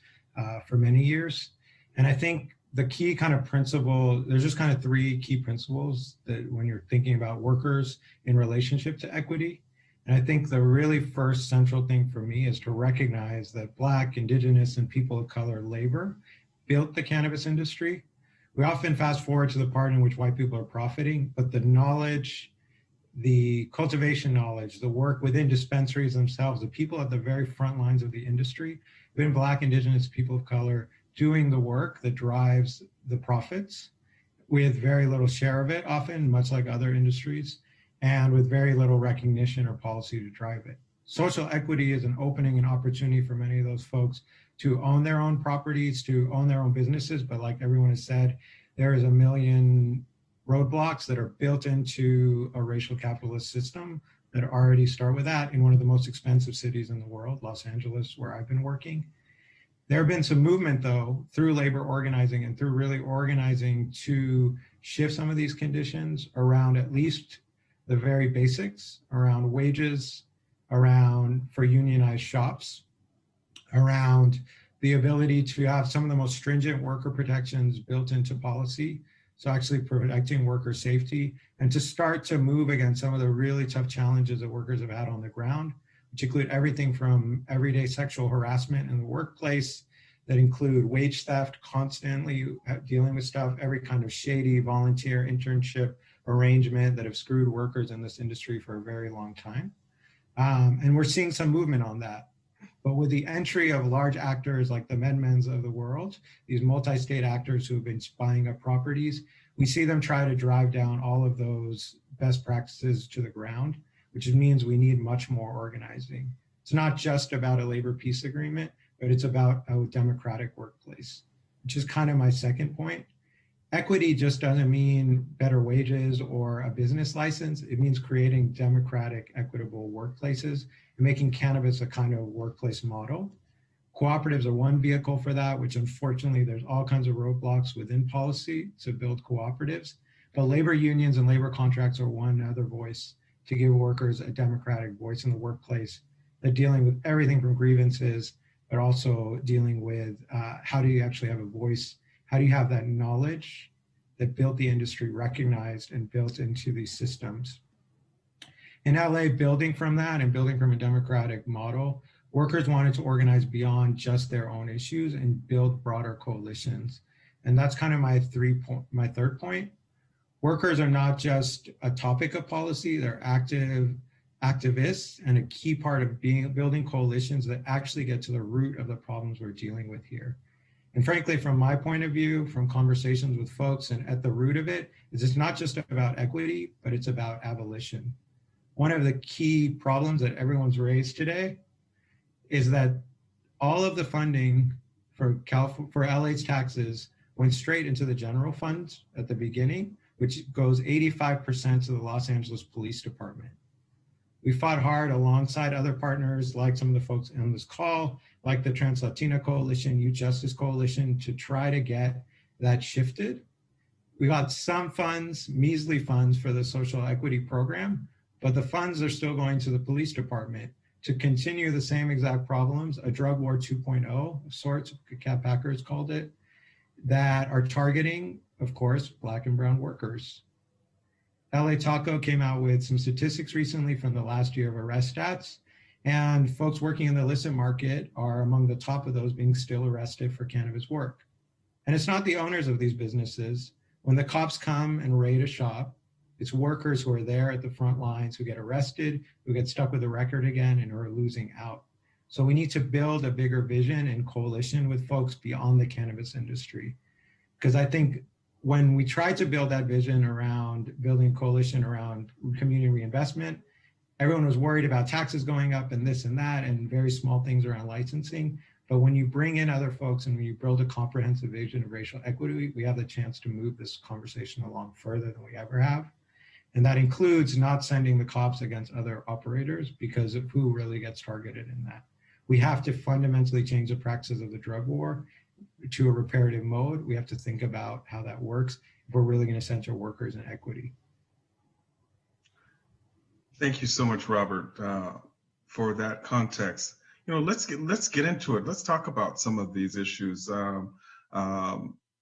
for many years. And I think the key kind of principle, there's just kind of three key principles that when you're thinking about workers in relationship to equity. And I think the really first central thing for me is to recognize that Black, Indigenous, and people of color labor built the cannabis industry. We often fast forward to the part in which white people are profiting, but the knowledge, the cultivation knowledge, the work within dispensaries themselves, the people at the very front lines of the industry, been Black, Indigenous, people of color, doing the work that drives the profits with very little share of it, often, much like other industries, and with very little recognition or policy to drive it. Social equity is an opening and opportunity for many of those folks to own their own properties, to own their own businesses. But like everyone has said, there is a million roadblocks that are built into a racial capitalist system that already start with that in one of the most expensive cities in the world, Los Angeles, where I've been working. There have been some movement, though, through labor organizing and through really organizing to shift some of these conditions around at least the very basics, around wages, around for unionized shops, around the ability to have some of the most stringent worker protections built into policy. So actually protecting worker safety, and to start to move against some of the really tough challenges that workers have had on the ground, which include everything from everyday sexual harassment in the workplace, that include wage theft, constantly dealing with stuff, every kind of shady volunteer internship arrangement that have screwed workers in this industry for a very long time. And we're seeing some movement on that. But with the entry of large actors like the MedMens of the world, these multi-state actors who have been spying up properties, we see them try to drive down all of those best practices to the ground, which means we need much more organizing. It's not just about a labor peace agreement, but it's about a democratic workplace, which is kind of my second point. Equity just doesn't mean better wages or a business license. It means creating democratic, equitable workplaces and making cannabis a kind of workplace model. Cooperatives are one vehicle for that, which unfortunately there's all kinds of roadblocks within policy to build cooperatives. But labor unions and labor contracts are one other voice to give workers a democratic voice in the workplace. They're dealing with everything from grievances, but also dealing with how do you actually have a voice? How do you have that knowledge that built the industry recognized and built into these systems? In LA, building from that and building from a democratic model, workers wanted to organize beyond just their own issues and build broader coalitions. And that's kind of my third point. Workers are not just a topic of policy, they're activists and a key part of building coalitions that actually get to the root of the problems we're dealing with here. And frankly, from my point of view, from conversations with folks, and at the root of it, is it's not just about equity, but it's about abolition. One of the key problems that everyone's raised today is that all of the funding for LA's taxes went straight into the general funds at the beginning, which goes 85% to the Los Angeles Police Department. We fought hard alongside other partners, like some of the folks on this call, like the Trans-Latina Coalition, Youth Justice Coalition, to try to get that shifted. We got some funds, measly funds for the social equity program, but the funds are still going to the police department to continue the same exact problems, a drug war 2.0 of sorts, Kat Packer has called it, that are targeting, of course, Black and brown workers. LA Taco came out with some statistics recently from the last year of arrest stats, and folks working in the illicit market are among the top of those being still arrested for cannabis work. And it's not the owners of these businesses. When the cops come and raid a shop, it's workers who are there at the front lines who get arrested, who get stuck with a record again, and are losing out. So we need to build a bigger vision and coalition with folks beyond the cannabis industry. Because I think when we tried to build that vision around building a coalition around community reinvestment, everyone was worried about taxes going up and this and that and very small things around licensing. But when you bring in other folks and when you build a comprehensive vision of racial equity, we have the chance to move this conversation along further than we ever have. And that includes not sending the cops against other operators because of who really gets targeted in that. We have to fundamentally change the practices of the drug war to a reparative mode. We have to think about how that works if we're really going to center workers and equity. Thank you so much, Robert, for that context. Let's get into it. Let's talk about some of these issues. I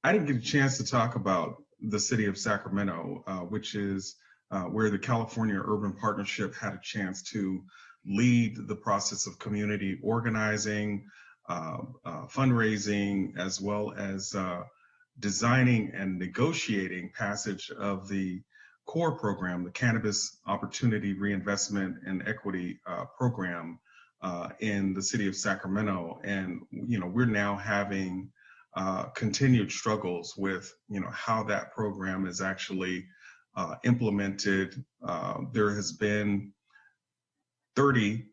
didn't get a chance to talk about the city of Sacramento, which is where the California Urban Partnership had a chance to lead the process of community organizing, fundraising, as well as designing and negotiating passage of the core program, the Cannabis Opportunity Reinvestment and Equity Program in the city of Sacramento. And, we're now having continued struggles with, how that program is actually implemented. There has been 30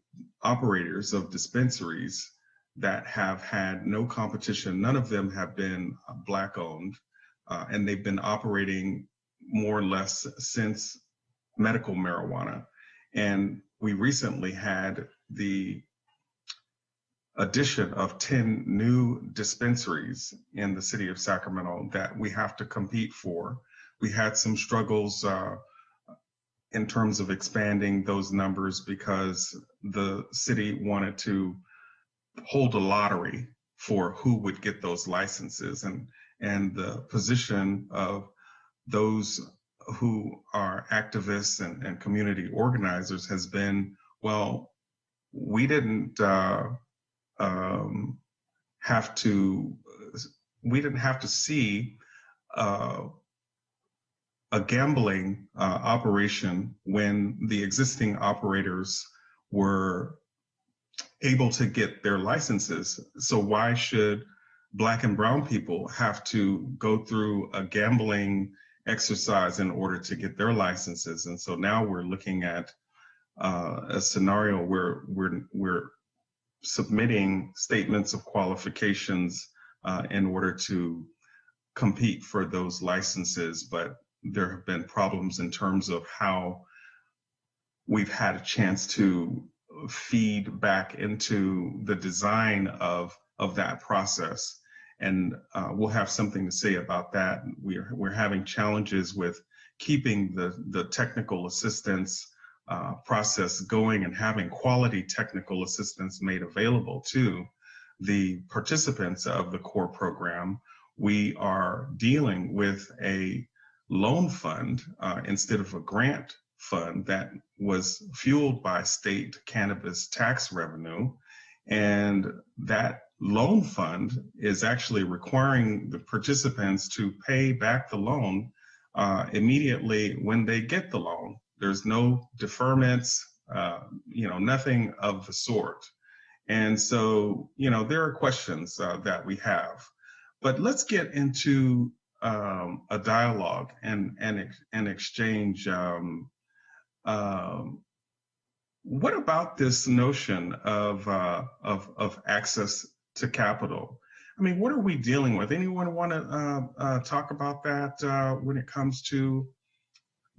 operators of dispensaries that have had no competition. None of them have been Black owned, and they've been operating more or less since medical marijuana. And we recently had the addition of 10 new dispensaries in the city of Sacramento that we have to compete for. We had some struggles in terms of expanding those numbers because the city wanted to hold a lottery for who would get those licenses, and the position of those who are activists and community organizers has been, well, we didn't have to see a gambling operation when the existing operators were able to get their licenses. So why should Black and brown people have to go through a gambling exercise in order to get their licenses? And so now we're looking at a scenario where we're submitting statements of qualifications in order to compete for those licenses, but there have been problems in terms of how we've had a chance to feed back into the design of that process. And we'll have something to say about that. We're having challenges with keeping the technical assistance process going and having quality technical assistance made available to the participants of the core program. We are dealing with a loan fund instead of a grant fund that was fueled by state cannabis tax revenue. And that loan fund is actually requiring the participants to pay back the loan immediately when they get the loan. There's no deferments, nothing of the sort. And so, there are questions that we have. But let's get into a dialogue and exchange. What about this notion of access to capital? I mean, what are we dealing with? Anyone want to talk about that when it comes to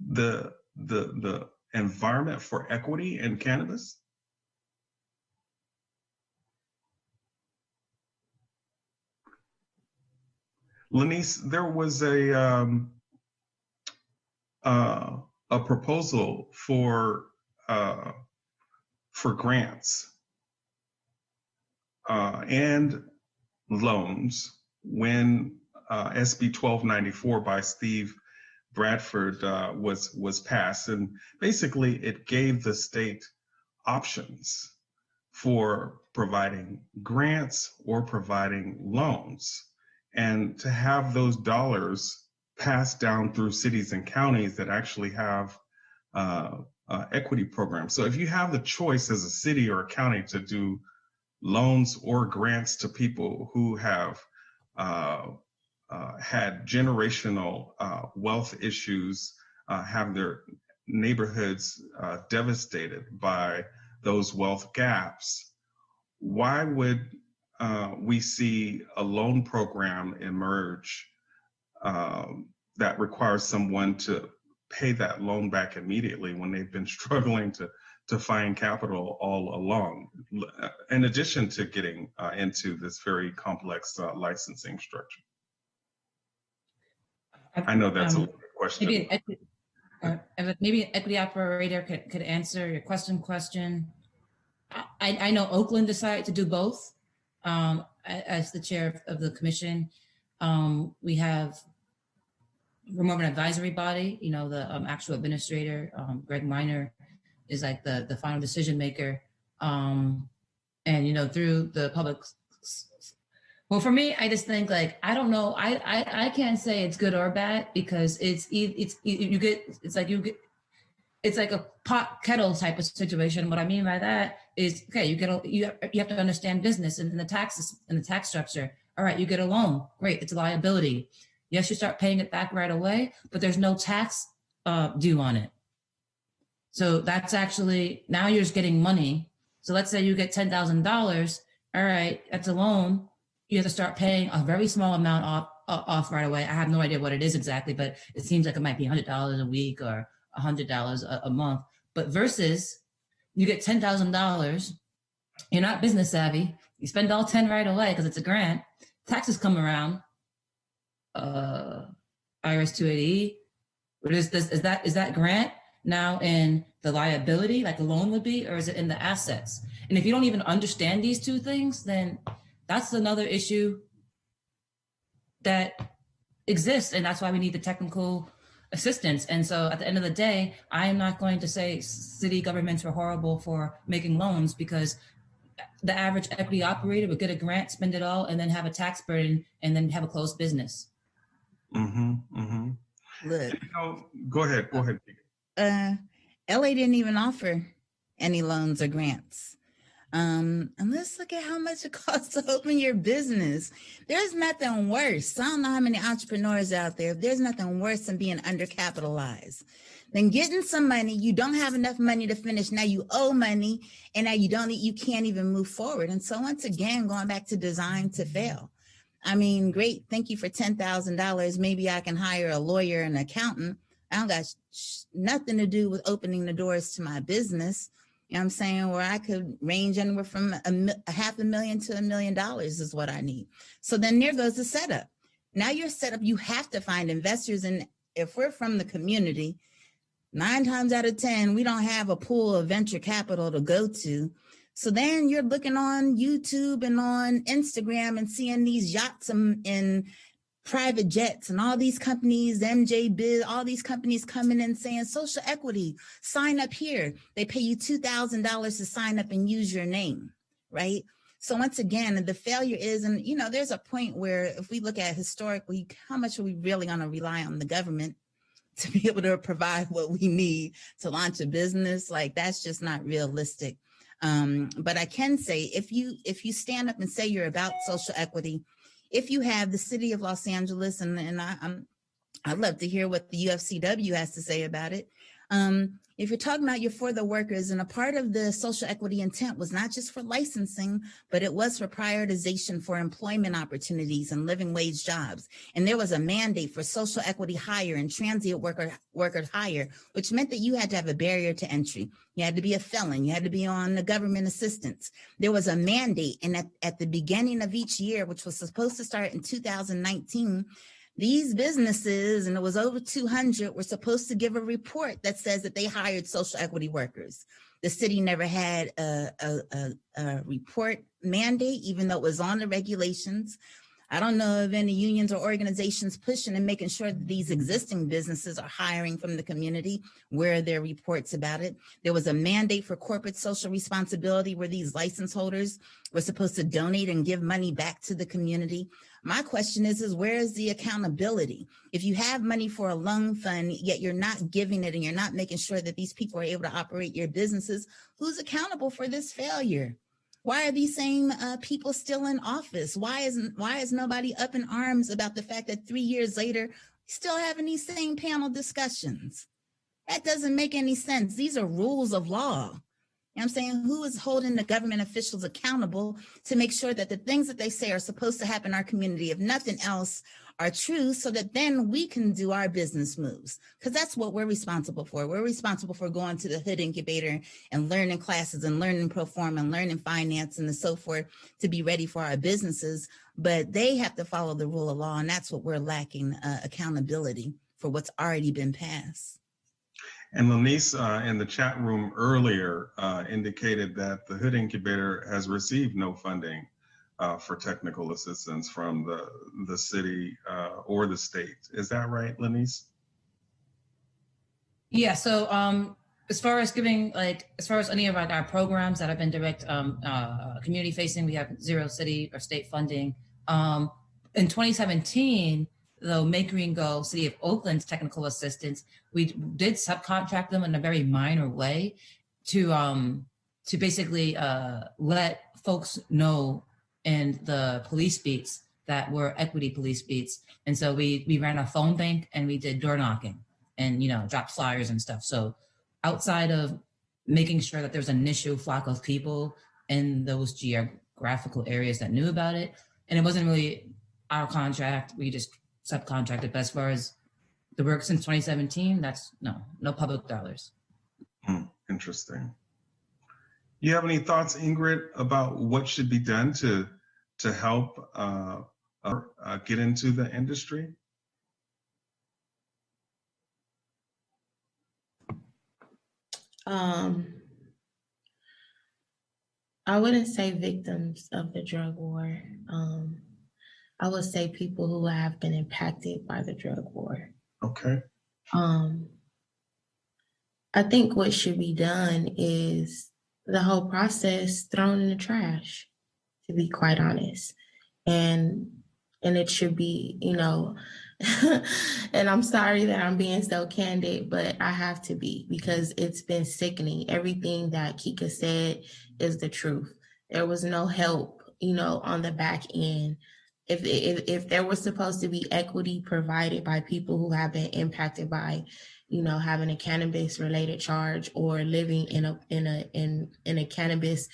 the environment for equity in cannabis? Lanice, there was a proposal for grants and loans when SB 1294 by Steve Bradford was passed, and basically it gave the state options for providing grants or providing loans, and to have those dollars passed down through cities and counties that actually have equity programs. So if you have the choice as a city or a county to do loans or grants to people who have had generational wealth issues, have their neighborhoods devastated by those wealth gaps, why would we see a loan program emerge that requires someone to pay that loan back immediately when they've been struggling to find capital all along, in addition to getting into this very complex licensing structure? I know that's a loaded question. Maybe an equity operator could answer your question. I know Oakland decided to do both. As the chair of the commission, we have we're more of an advisory body. You know, the actual administrator, Greg Miner, is like the final decision maker. And you know, through the public. Well, for me, I just think like I don't know. I can't say it's good or bad because it's like a pot kettle type of situation. What I mean by that is, okay, you have to understand business and the taxes and the tax structure. All right, you get a loan, great, it's a liability. Yes, you start paying it back right away, but there's no tax due on it. So that's actually, now you're just getting money. So let's say you get $10,000. All right, that's a loan. You have to start paying a very small amount off right away. I have no idea what it is exactly, but it seems like it might be $100 a week or $100 a month. But versus you get $10,000, you're not business savvy. You spend all 10 right away because it's a grant. Taxes come around. IRS 280. Is that grant now in the liability like a loan would be, or is it in the assets? And if you don't even understand these two things, then that's another issue that exists, and that's why we need the technical assistance. And so at the end of the day, I am not going to say city governments are horrible for making loans, because the average equity operator would get a grant, spend it all, and then have a tax burden, and then have a closed business. Look, go ahead. LA didn't even offer any loans or grants. And let's look at how much it costs to open your business. There's nothing worse. I don't know how many entrepreneurs out there. There's nothing worse than being undercapitalized, than getting some money. You don't have enough money to finish. Now you owe money, and now you can't even move forward. And so once again, going back to design to fail. I mean, great. Thank you for $10,000. Maybe I can hire a lawyer and an accountant. I don't got nothing to do with opening the doors to my business. You know what I'm saying? Where I could range anywhere from $500,000 to $1 million is what I need. So then there goes the setup. Now you're set up, you have to find investors. And if we're from the community, 9 times out of 10, we don't have a pool of venture capital to go to. So then you're looking on YouTube and on Instagram and seeing these yachts and private jets and all these companies, MJ Biz, all these companies coming in saying social equity, sign up here. They pay you $2,000 to sign up and use your name, right? So once again, the failure is, and you know, there's a point where if we look at historically, how much are we really going to rely on the government to be able to provide what we need to launch a business? Like, that's just not realistic. But I can say, if you stand up and say you're about social equity, if you have the city of Los Angeles, and I'd love to hear what the UFCW has to say about it. If you're talking about you're for the workers, and a part of the social equity intent was not just for licensing, but it was for prioritization for employment opportunities and living wage jobs. And there was a mandate for social equity hire and transient worker hire, which meant that you had to have a barrier to entry. You had to be a felon. You had to be on the government assistance. There was a mandate. And at the beginning of each year, which was supposed to start in 2019, these businesses, and it was over 200, were supposed to give a report that says that they hired social equity workers. The city never had a report mandate, even though it was on the regulations. I don't know of any unions or organizations pushing and making sure that these existing businesses are hiring from the community. Where are their reports about it? There was a mandate for corporate social responsibility where these license holders were supposed to donate and give money back to the community. My question is where is the accountability? If you have money for a loan fund, yet you're not giving it and you're not making sure that these people are able to operate your businesses, who's accountable for this failure? Why are these same people still in office? Why is nobody up in arms about the fact that 3 years later, still having these same panel discussions? That doesn't make any sense. These are rules of law. I'm saying, who is holding the government officials accountable to make sure that the things that they say are supposed to happen in our community, if nothing else, are true, so that then we can do our business moves? Because that's what we're responsible for. We're responsible for going to the Hood Incubator and learning classes and learning pro forma and learning finance and so forth to be ready for our businesses. But they have to follow the rule of law, and that's what we're lacking, accountability for what's already been passed. And Lanice in the chat room earlier indicated that the Hood Incubator has received no funding for technical assistance from the city or the state. Is that right, Lanice? Yeah, so as far as any of our programs that have been direct community facing, we have zero city or state funding. In 2017, though, Make Green Go, City of Oakland's technical assistance, we did subcontract them in a very minor way to basically let folks know in the police beats that were equity police beats. And so we ran a phone bank and we did door knocking and, dropped flyers and stuff. So outside of making sure that there's an initial flock of people in those geographical areas that knew about it, and it wasn't really our contract, we just subcontracted. But as far as the work since 2017, that's no public dollars. Interesting. You have any thoughts, Ingrid, about what should be done to help get into the industry? I wouldn't say victims of the drug war. I would say people who have been impacted by the drug war. Okay. I think what should be done is the whole process thrown in the trash, to be quite honest. And it should be, and I'm sorry that I'm being so candid, but I have to be, because it's been sickening. Everything that Kika said is the truth. There was no help, on the back end. If there was supposed to be equity provided by people who have been impacted by, having a cannabis related charge or living in a cannabis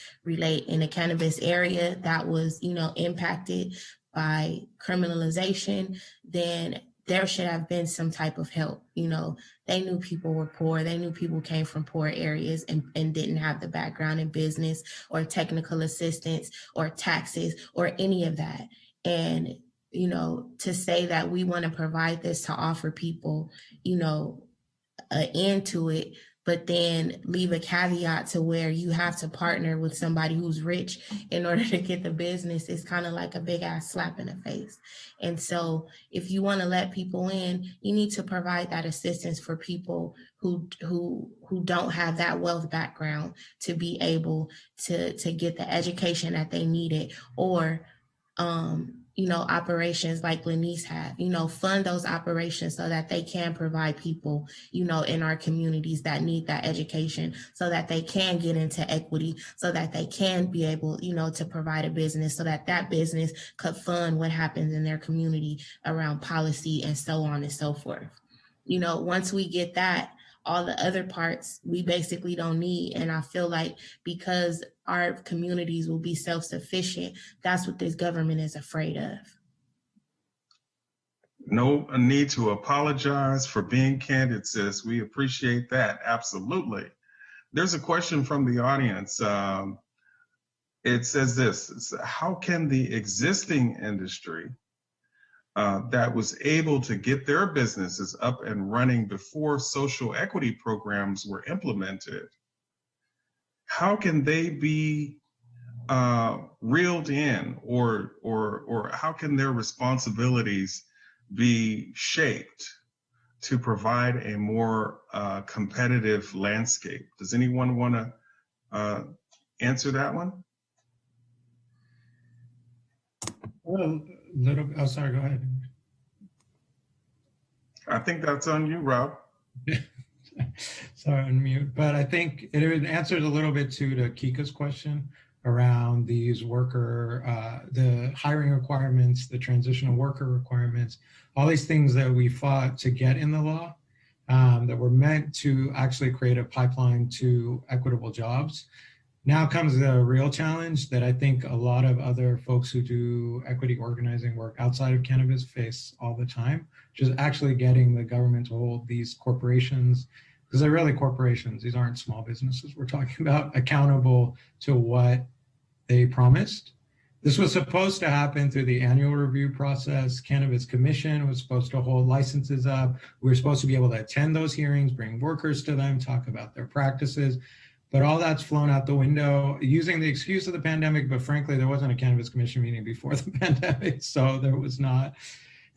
area that was, impacted by criminalization, then there should have been some type of help. They knew people were poor. They knew people came from poor areas and didn't have the background in business or technical assistance or taxes or any of that. And, to say that we want to provide this to offer people, an end to it, but then leave a caveat to where you have to partner with somebody who's rich in order to get the business, is kind of like a big ass slap in the face. And so if you want to let people in, you need to provide that assistance for people who don't have that wealth background to be able to get the education that they needed, or operations like Lanice had, fund those operations so that they can provide people, in our communities that need that education so that they can get into equity, so that they can be able, to provide a business so that that business could fund what happens in their community around policy and so on and so forth. Once we get that, all the other parts we basically don't need. And I feel like because our communities will be self-sufficient, that's what this government is afraid of. No need to apologize for being candid, sis. We appreciate that. Absolutely. There's a question from the audience. It says this: how can the existing industry that was able to get their businesses up and running before social equity programs were implemented, how can they be reeled in, or how can their responsibilities be shaped to provide a more competitive landscape? Does anyone want to answer that one? Well, sorry, go ahead. I think that's on you, Rob. Sorry, unmute. But I think it answers a little bit to Kika's question around these the hiring requirements, the transitional worker requirements, all these things that we fought to get in the law that were meant to actually create a pipeline to equitable jobs. Now comes the real challenge that I think a lot of other folks who do equity organizing work outside of cannabis face all the time, which is actually getting the government to hold these corporations, because they're really corporations, these aren't small businesses we're talking about, accountable to what they promised. This was supposed to happen through the annual review process. Cannabis Commission was supposed to hold licenses up. We were supposed to be able to attend those hearings, bring workers to them, talk about their practices. But all that's flown out the window using the excuse of the pandemic. But frankly, there wasn't a Cannabis Commission meeting before the pandemic, so there was not.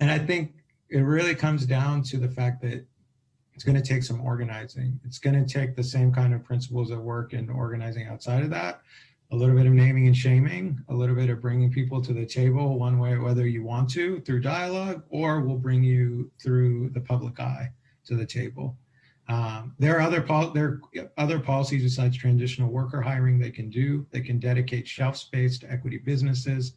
And I think it really comes down to the fact that it's going to take some organizing. It's going to take the same kind of principles that work in organizing outside of that. A little bit of naming and shaming, a little bit of bringing people to the table one way, whether you want to through dialogue, or we'll bring you through the public eye to the table. There are other policies besides transitional worker hiring they can do. They can dedicate shelf space to equity businesses.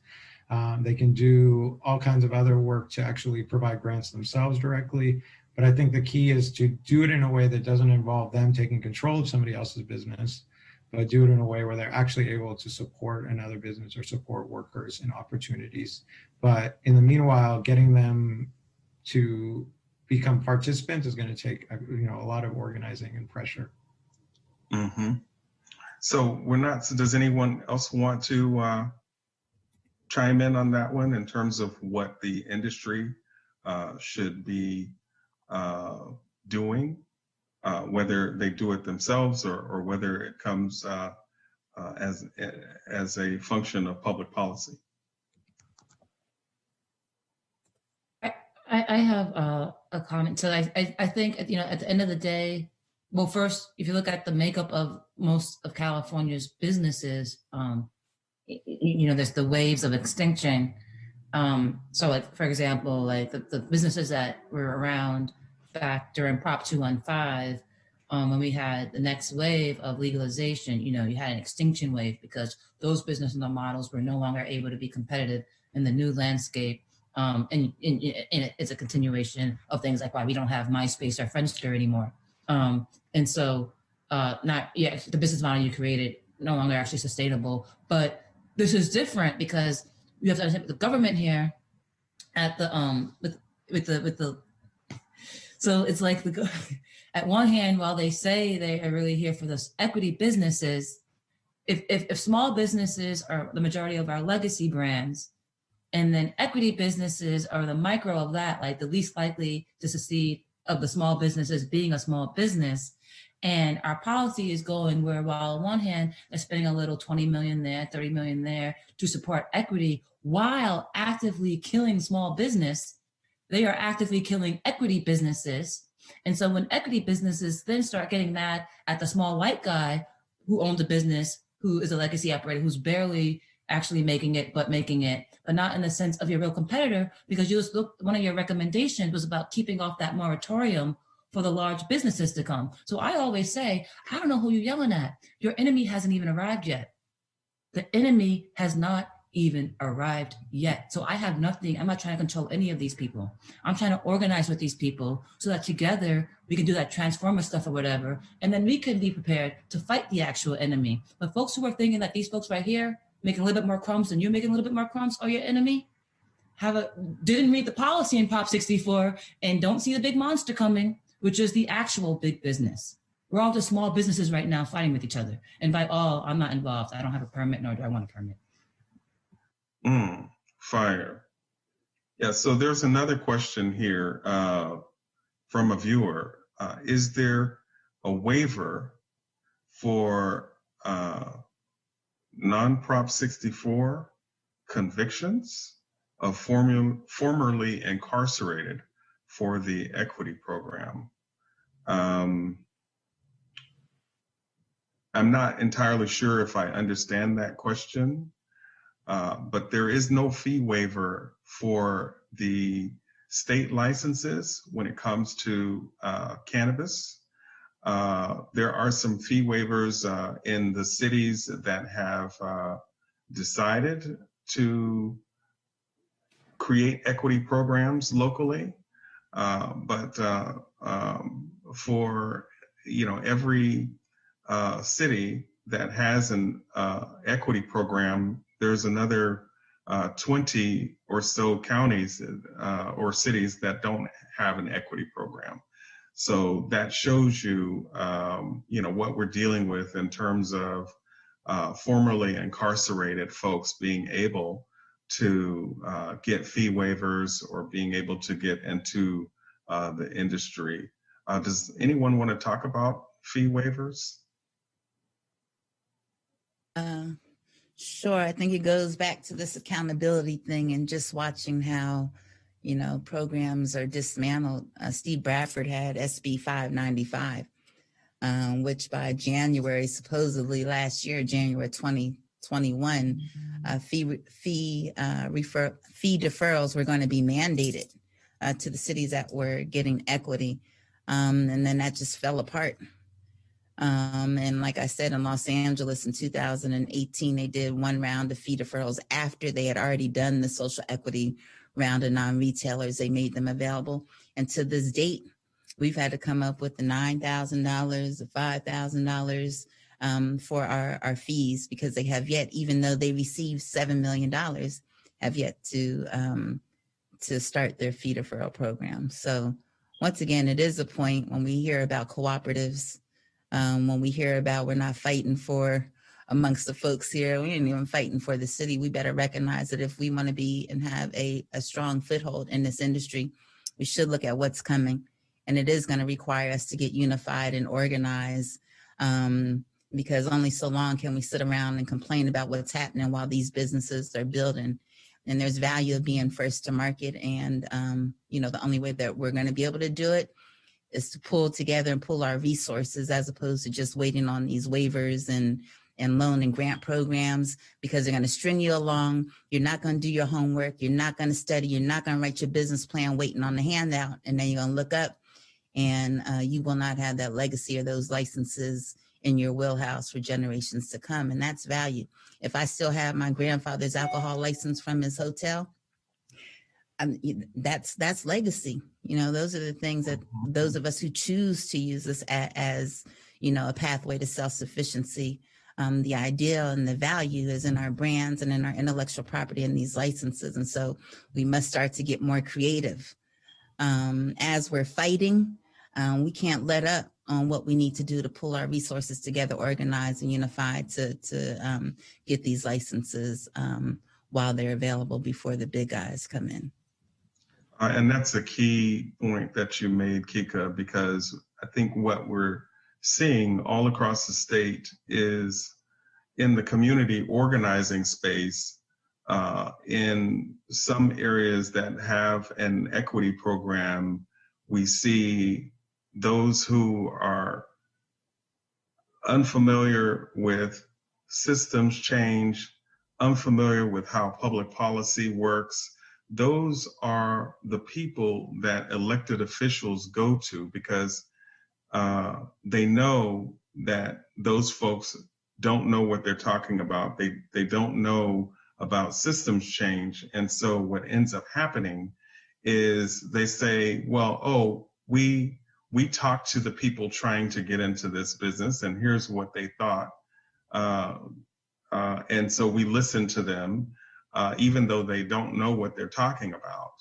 They can do all kinds of other work to actually provide grants themselves directly. But I think the key is to do it in a way that doesn't involve them taking control of somebody else's business, but do it in a way where they're actually able to support another business or support workers and opportunities. But in the meanwhile, getting them to become participants is going to take a lot of organizing and pressure. Mm-hmm. So does anyone else want to chime in on that one in terms of what the industry should be doing, whether they do it themselves or whether it comes as a function of public policy? I have a comment. So I think, at the end of the day, well, first, if you look at the makeup of most of California's businesses, there's the waves of extinction. So like, for example, like the businesses that were around back during Prop 215, when we had the next wave of legalization, you had an extinction wave because those business models were no longer able to be competitive in the new landscape. And it's a continuation of things like why we don't have MySpace or Friendster anymore. And so the business model you created no longer actually sustainable. But this is different because you have to understand the government here at the so it's like at one hand, while they say they are really here for this equity businesses, if small businesses are the majority of our legacy brands, and then equity businesses are the micro of that, like the least likely to succeed of the small businesses being a small business. And our policy is going where, while on one hand, they're spending a little 20 million there, 30 million there to support equity, while actively killing small business, they are actively killing equity businesses. And so when equity businesses then start getting mad at the small white guy who owns a business, who is a legacy operator, who's barely actually making it, but not in the sense of your real competitor, because one of your recommendations was about keeping off that moratorium for the large businesses to come. So I always say, I don't know who you're yelling at. Your enemy hasn't even arrived yet. The enemy has not even arrived yet. So I have nothing. I'm not trying to control any of these people. I'm trying to organize with these people so that together we can do that transformer stuff or whatever. And then we can be prepared to fight the actual enemy. But folks who are thinking that these folks right here making a little bit more crumbs than you're making a little bit more crumbs are your enemy, didn't read the policy in Prop 64 and don't see the big monster coming, which is the actual big business. We're all just small businesses right now fighting with each other. And by all, I'm not involved. I don't have a permit, nor do I want a permit. Fire. Yeah, so there's another question here from a viewer. Is there a waiver for non-Prop 64 convictions of formerly incarcerated for the equity program? I'm not entirely sure if I understand that question, but there is no fee waiver for the state licenses when it comes to cannabis. There are some fee waivers in the cities that have decided to create equity programs locally, but for every city that has an equity program, there's another 20 or so counties or cities that don't have an equity program. So that shows you, what we're dealing with in terms of formerly incarcerated folks being able to get fee waivers or being able to get into the industry. Does anyone want to talk about fee waivers? Sure. I think it goes back to this accountability thing and just watching how, programs are dismantled. Steve Bradford had SB 595, which by January, supposedly last year, January 2021, fee deferrals were going to be mandated to the cities that were getting equity. And then that just fell apart. And like I said, in Los Angeles in 2018, they did one round of fee deferrals after they had already done the social equity round of non-retailers. They made them available. And to this date, we've had to come up with the $9,000, the $5,000 for our fees, because they have yet, even though they received $7 million, have yet to start their fee deferral program. So once again, it is a point when we hear about cooperatives, when we hear about we're not fighting for amongst the folks here, we ain't even fighting for the city. We better recognize that if we want to be and have a strong foothold in this industry, we should look at what's coming. And it is going to require us to get unified and organized, because only so long can we sit around and complain about what's happening while these businesses are building. And there's value of being first to market. And, the only way that we're going to be able to do it is to pull together and pull our resources, as opposed to just waiting on these waivers and loan and grant programs, because they're going to string you along. You're not going to do your homework. You're not going to study. You're not going to write your business plan waiting on the handout. And then you're going to look up and you will not have that legacy or those licenses in your wheelhouse for generations to come. And that's value. If I still have my grandfather's alcohol license from his hotel, that's legacy. Those are the things that those of us who choose to use this as a pathway to self-sufficiency. The idea and the value is in our brands and in our intellectual property and these licenses. And so we must start to get more creative. As we're fighting, we can't let up on what we need to do to pull our resources together, organize and unify to get these licenses while they're available before the big guys come in. And that's a key point that you made, Kika, because I think what we're seeing all across the state is in the community organizing space, in some areas that have an equity program, we see those who are unfamiliar with systems change, unfamiliar with how public policy works, those are the people that elected officials go to, because they know that those folks don't know what they're talking about. They don't know about systems change. And so what ends up happening is they say, well, oh, we talked to the people trying to get into this business, and here's what they thought. And so we listen to them, even though they don't know what they're talking about.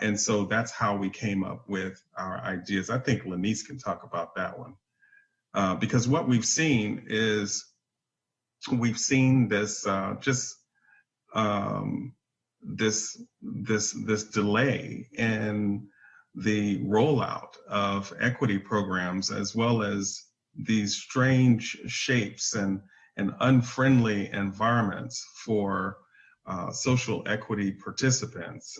And so that's how we came up with our ideas. I think Lanice can talk about that one. Because what we've seen is this this delay in the rollout of equity programs, as well as these strange shapes and unfriendly environments for social equity participants.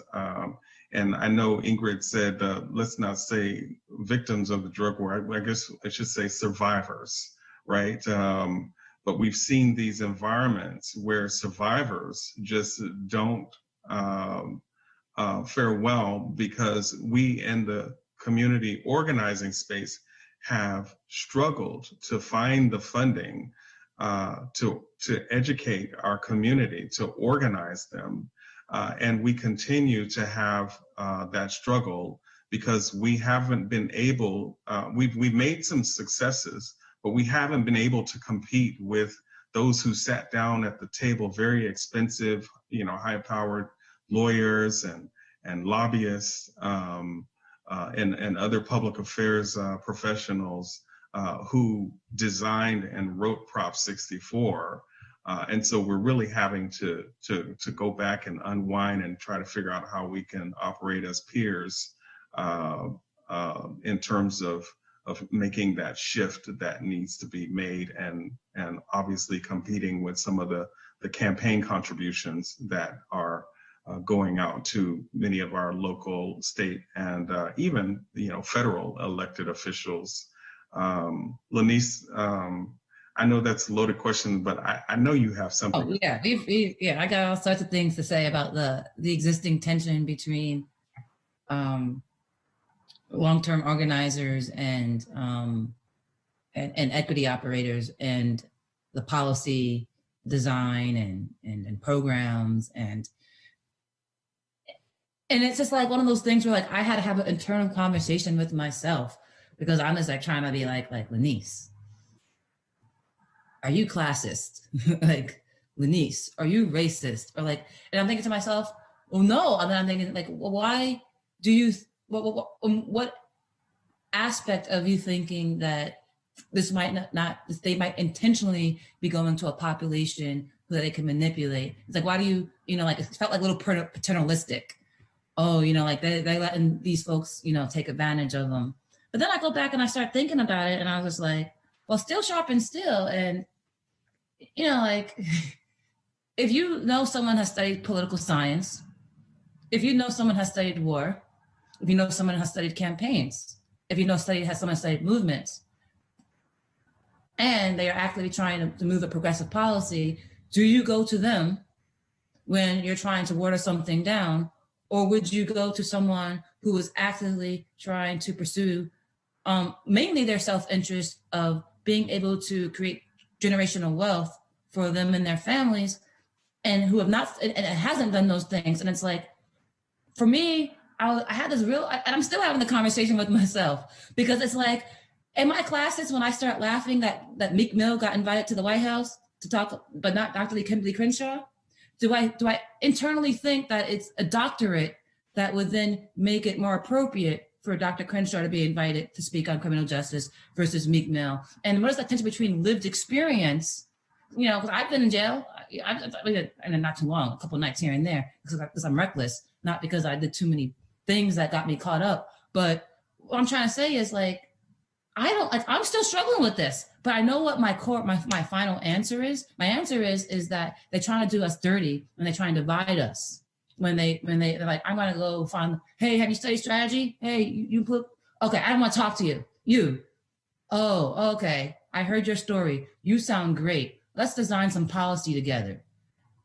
And I know Ingrid said, let's not say victims of the drug war, I guess I should say survivors, right? But we've seen these environments where survivors just don't fare well, because we in the community organizing space have struggled to find the funding to educate our community, to organize them. And we continue to have that struggle because we haven't been able, we've made some successes, but we haven't been able to compete with those who sat down at the table, very expensive, high-powered lawyers and lobbyists and other public affairs professionals who designed and wrote Prop 64. And so we're really having to go back and unwind and try to figure out how we can operate as peers in terms of making that shift that needs to be made, and obviously competing with some of the campaign contributions that are going out to many of our local, state, and even federal elected officials. Lanice, I know that's a loaded question, but I know you have something. Oh yeah, I got all sorts of things to say about the existing tension between long-term organizers and equity operators, and the policy design and programs, and it's just like one of those things where I had to have an internal conversation with myself, because I'm just trying to be like Lanice, are you classist? Lanice, are you racist? Or and I'm thinking to myself, well, no. And then I'm thinking well, why do you, what aspect of you thinking that this might not they might intentionally be going to a population who they can manipulate? It's why do you, it felt like a little paternalistic. Oh, they letting these folks, take advantage of them. But then I go back and I start thinking about it, and I was like, well, still sharpen steel. And, if you know someone has studied political science, if you know someone has studied war, if you know someone has studied campaigns, if you know someone studied movements, and they are actively trying to move a progressive policy, do you go to them when you're trying to water something down? Or would you go to someone who is actively trying to pursue mainly their self-interest of being able to create generational wealth for them and their families, and who have not, and it hasn't done those things? And it's for me, I had this and I'm still having the conversation with myself, because it's in my classes, when I start laughing that Meek Mill got invited to the White House to talk, but not Dr. Kimberly Crenshaw, do I internally think that it's a doctorate that would then make it more appropriate for Dr. Crenshaw to be invited to speak on criminal justice versus Meek Mill? And what is that tension between lived experience? Because I've been in jail, and not too long, a couple of nights here and there, because I'm reckless, not because I did too many things that got me caught up. But what I'm trying to say is I'm still struggling with this, but I know what my final answer is. My answer is that they're trying to do us dirty, and they try and divide us. When they're I'm gonna go find, hey, have you studied strategy? Hey, you put, okay, I don't want to talk to you. You, oh, okay, I heard your story. You sound great. Let's design some policy together.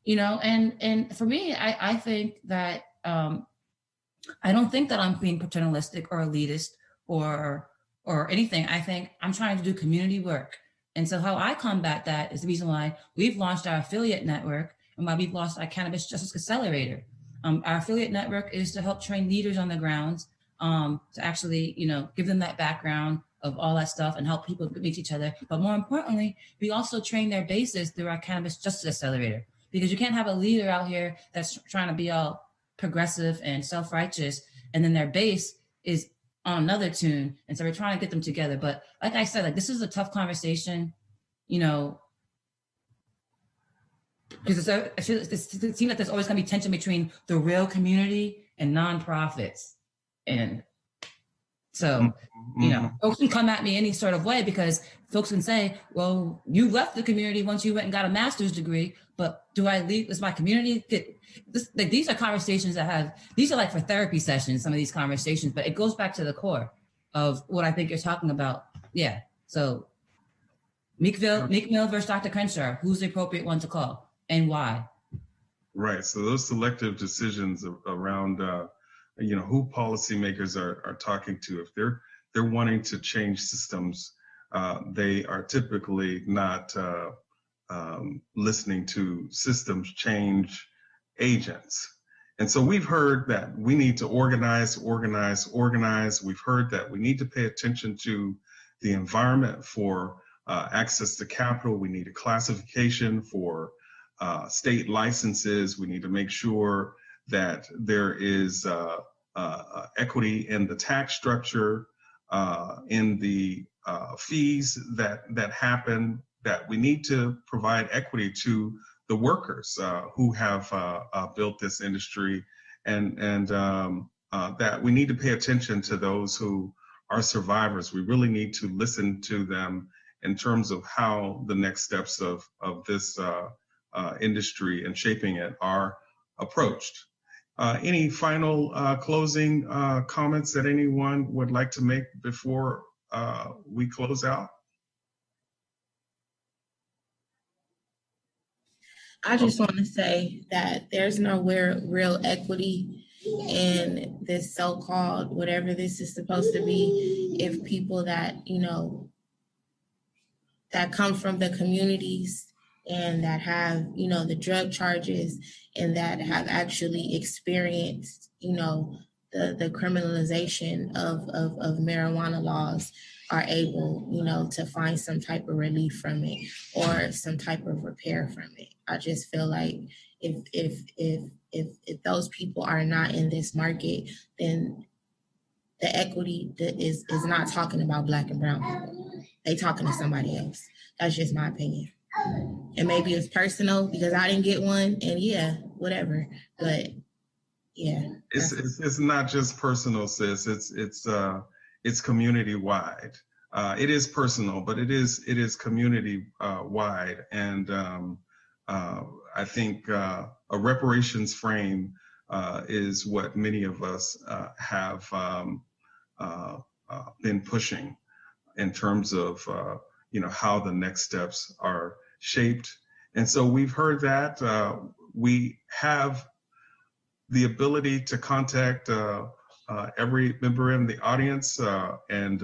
and for me, I think that I don't think that I'm being paternalistic or elitist or anything. I think I'm trying to do community work. And so how I combat that is the reason why we've launched our affiliate network and why we've launched our Cannabis Justice Accelerator. Our affiliate network is to help train leaders on the grounds to actually, give them that background of all that stuff and help people meet each other. But more importantly, we also train their bases through our Cannabis Justice Accelerator, because you can't have a leader out here that's trying to be all progressive and self-righteous, and then their base is on another tune. And so we're trying to get them together. But like I said, this is a tough conversation, because it seems like there's always going to be tension between the real community and nonprofits. And so, folks can come at me any sort of way, because folks can say, well, you left the community once you went and got a master's degree, but do I leave? Does my community get this? These are conversations these are like for therapy sessions, some of these conversations, but it goes back to the core of what I think you're talking about. Yeah. So Meek Mill versus Dr. Crenshaw, who's the appropriate one to call and why? Right. So those selective decisions around, who policymakers are talking to, if they're wanting to change systems, they are typically not listening to systems change agents. And so we've heard that we need to organize. We've heard that we need to pay attention to the environment for access to capital. We need a classification for state licenses. We need to make sure that there is equity in the tax structure, in the fees that happen, that we need to provide equity to the workers who have built this industry, and that we need to pay attention to those who are survivors. We really need to listen to them in terms of how the next steps of this industry and shaping it are approached. Any final closing comments that anyone would like to make before we close out? I just want to say that there's nowhere real equity in this so-called whatever this is supposed to be if people that, that come from the communities and that have, the drug charges and that have actually experienced, the criminalization of marijuana laws are able, to find some type of relief from it or some type of repair from it. I just feel like if those people are not in this market, then the equity is not talking about Black and brown people. They talking to somebody else. That's just my opinion. And maybe it's personal because I didn't get one, and yeah, whatever. But yeah, it's not just personal, sis. It's community wide. It is personal, but it is community wide, and I think a reparations frame is what many of us have been pushing in terms of how the next steps are shaped. And so we've heard that. We have the ability to contact every member in the audience and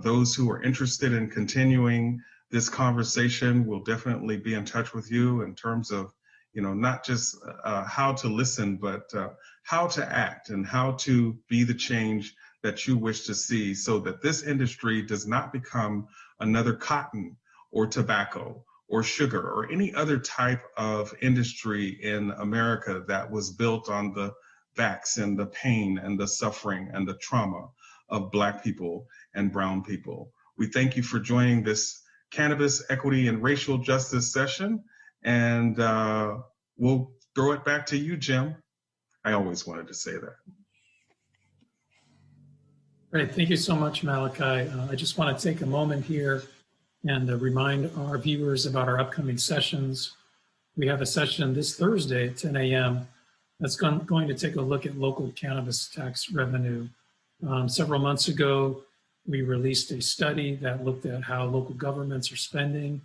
those who are interested in continuing this conversation. Will definitely be in touch with you in terms of, not just how to listen, but how to act and how to be the change that you wish to see, so that this industry does not become another cotton or tobacco or sugar or any other type of industry in America that was built on the backs and the pain and the suffering and the trauma of Black people and brown people. We thank you for joining this Cannabis Equity and Racial Justice session, and we'll throw it back to you, Jim. I always wanted to say that. Great, thank you so much, Malachi. I just want to take a moment here and remind our viewers about our upcoming sessions. We have a session this Thursday at 10 a.m. that's going to take a look at local cannabis tax revenue. Several months ago, we released a study that looked at how local governments are spending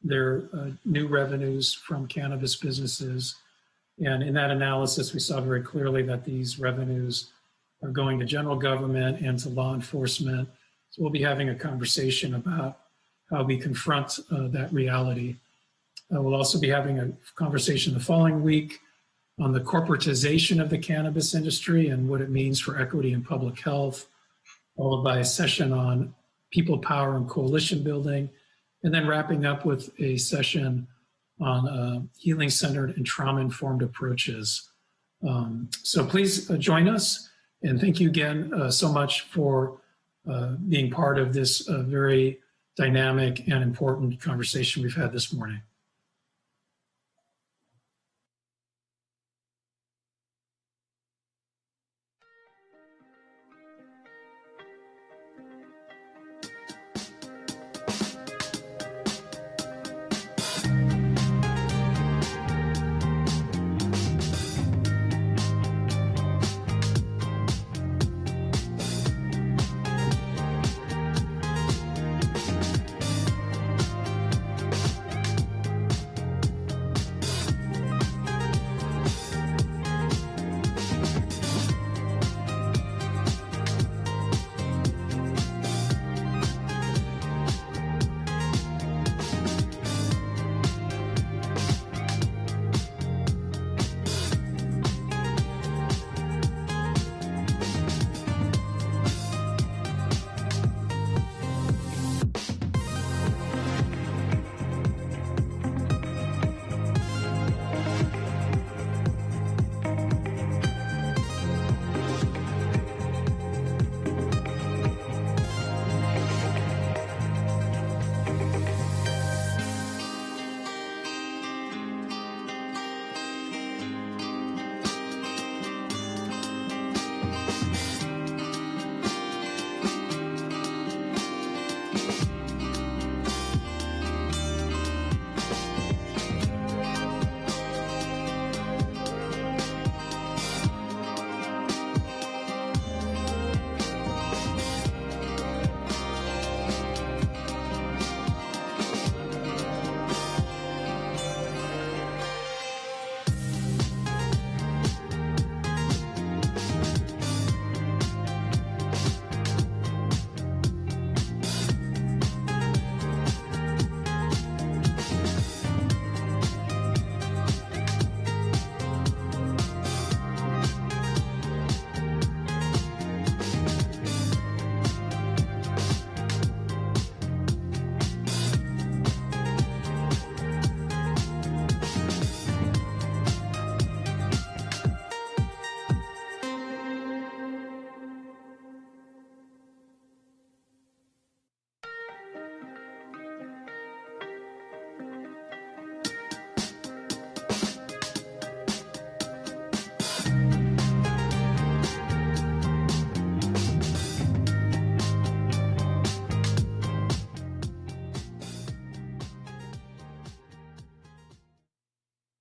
their new revenues from cannabis businesses. And in that analysis, we saw very clearly that these revenues are going to general government and to law enforcement. So we'll be having a conversation about how we confront that reality. We'll also be having a conversation the following week on the corporatization of the cannabis industry and what it means for equity and public health, followed by a session on people power and coalition building, and then wrapping up with a session on healing-centered and trauma-informed approaches. So please join us, and thank you again so much for being part of this very dynamic and important conversation we've had this morning.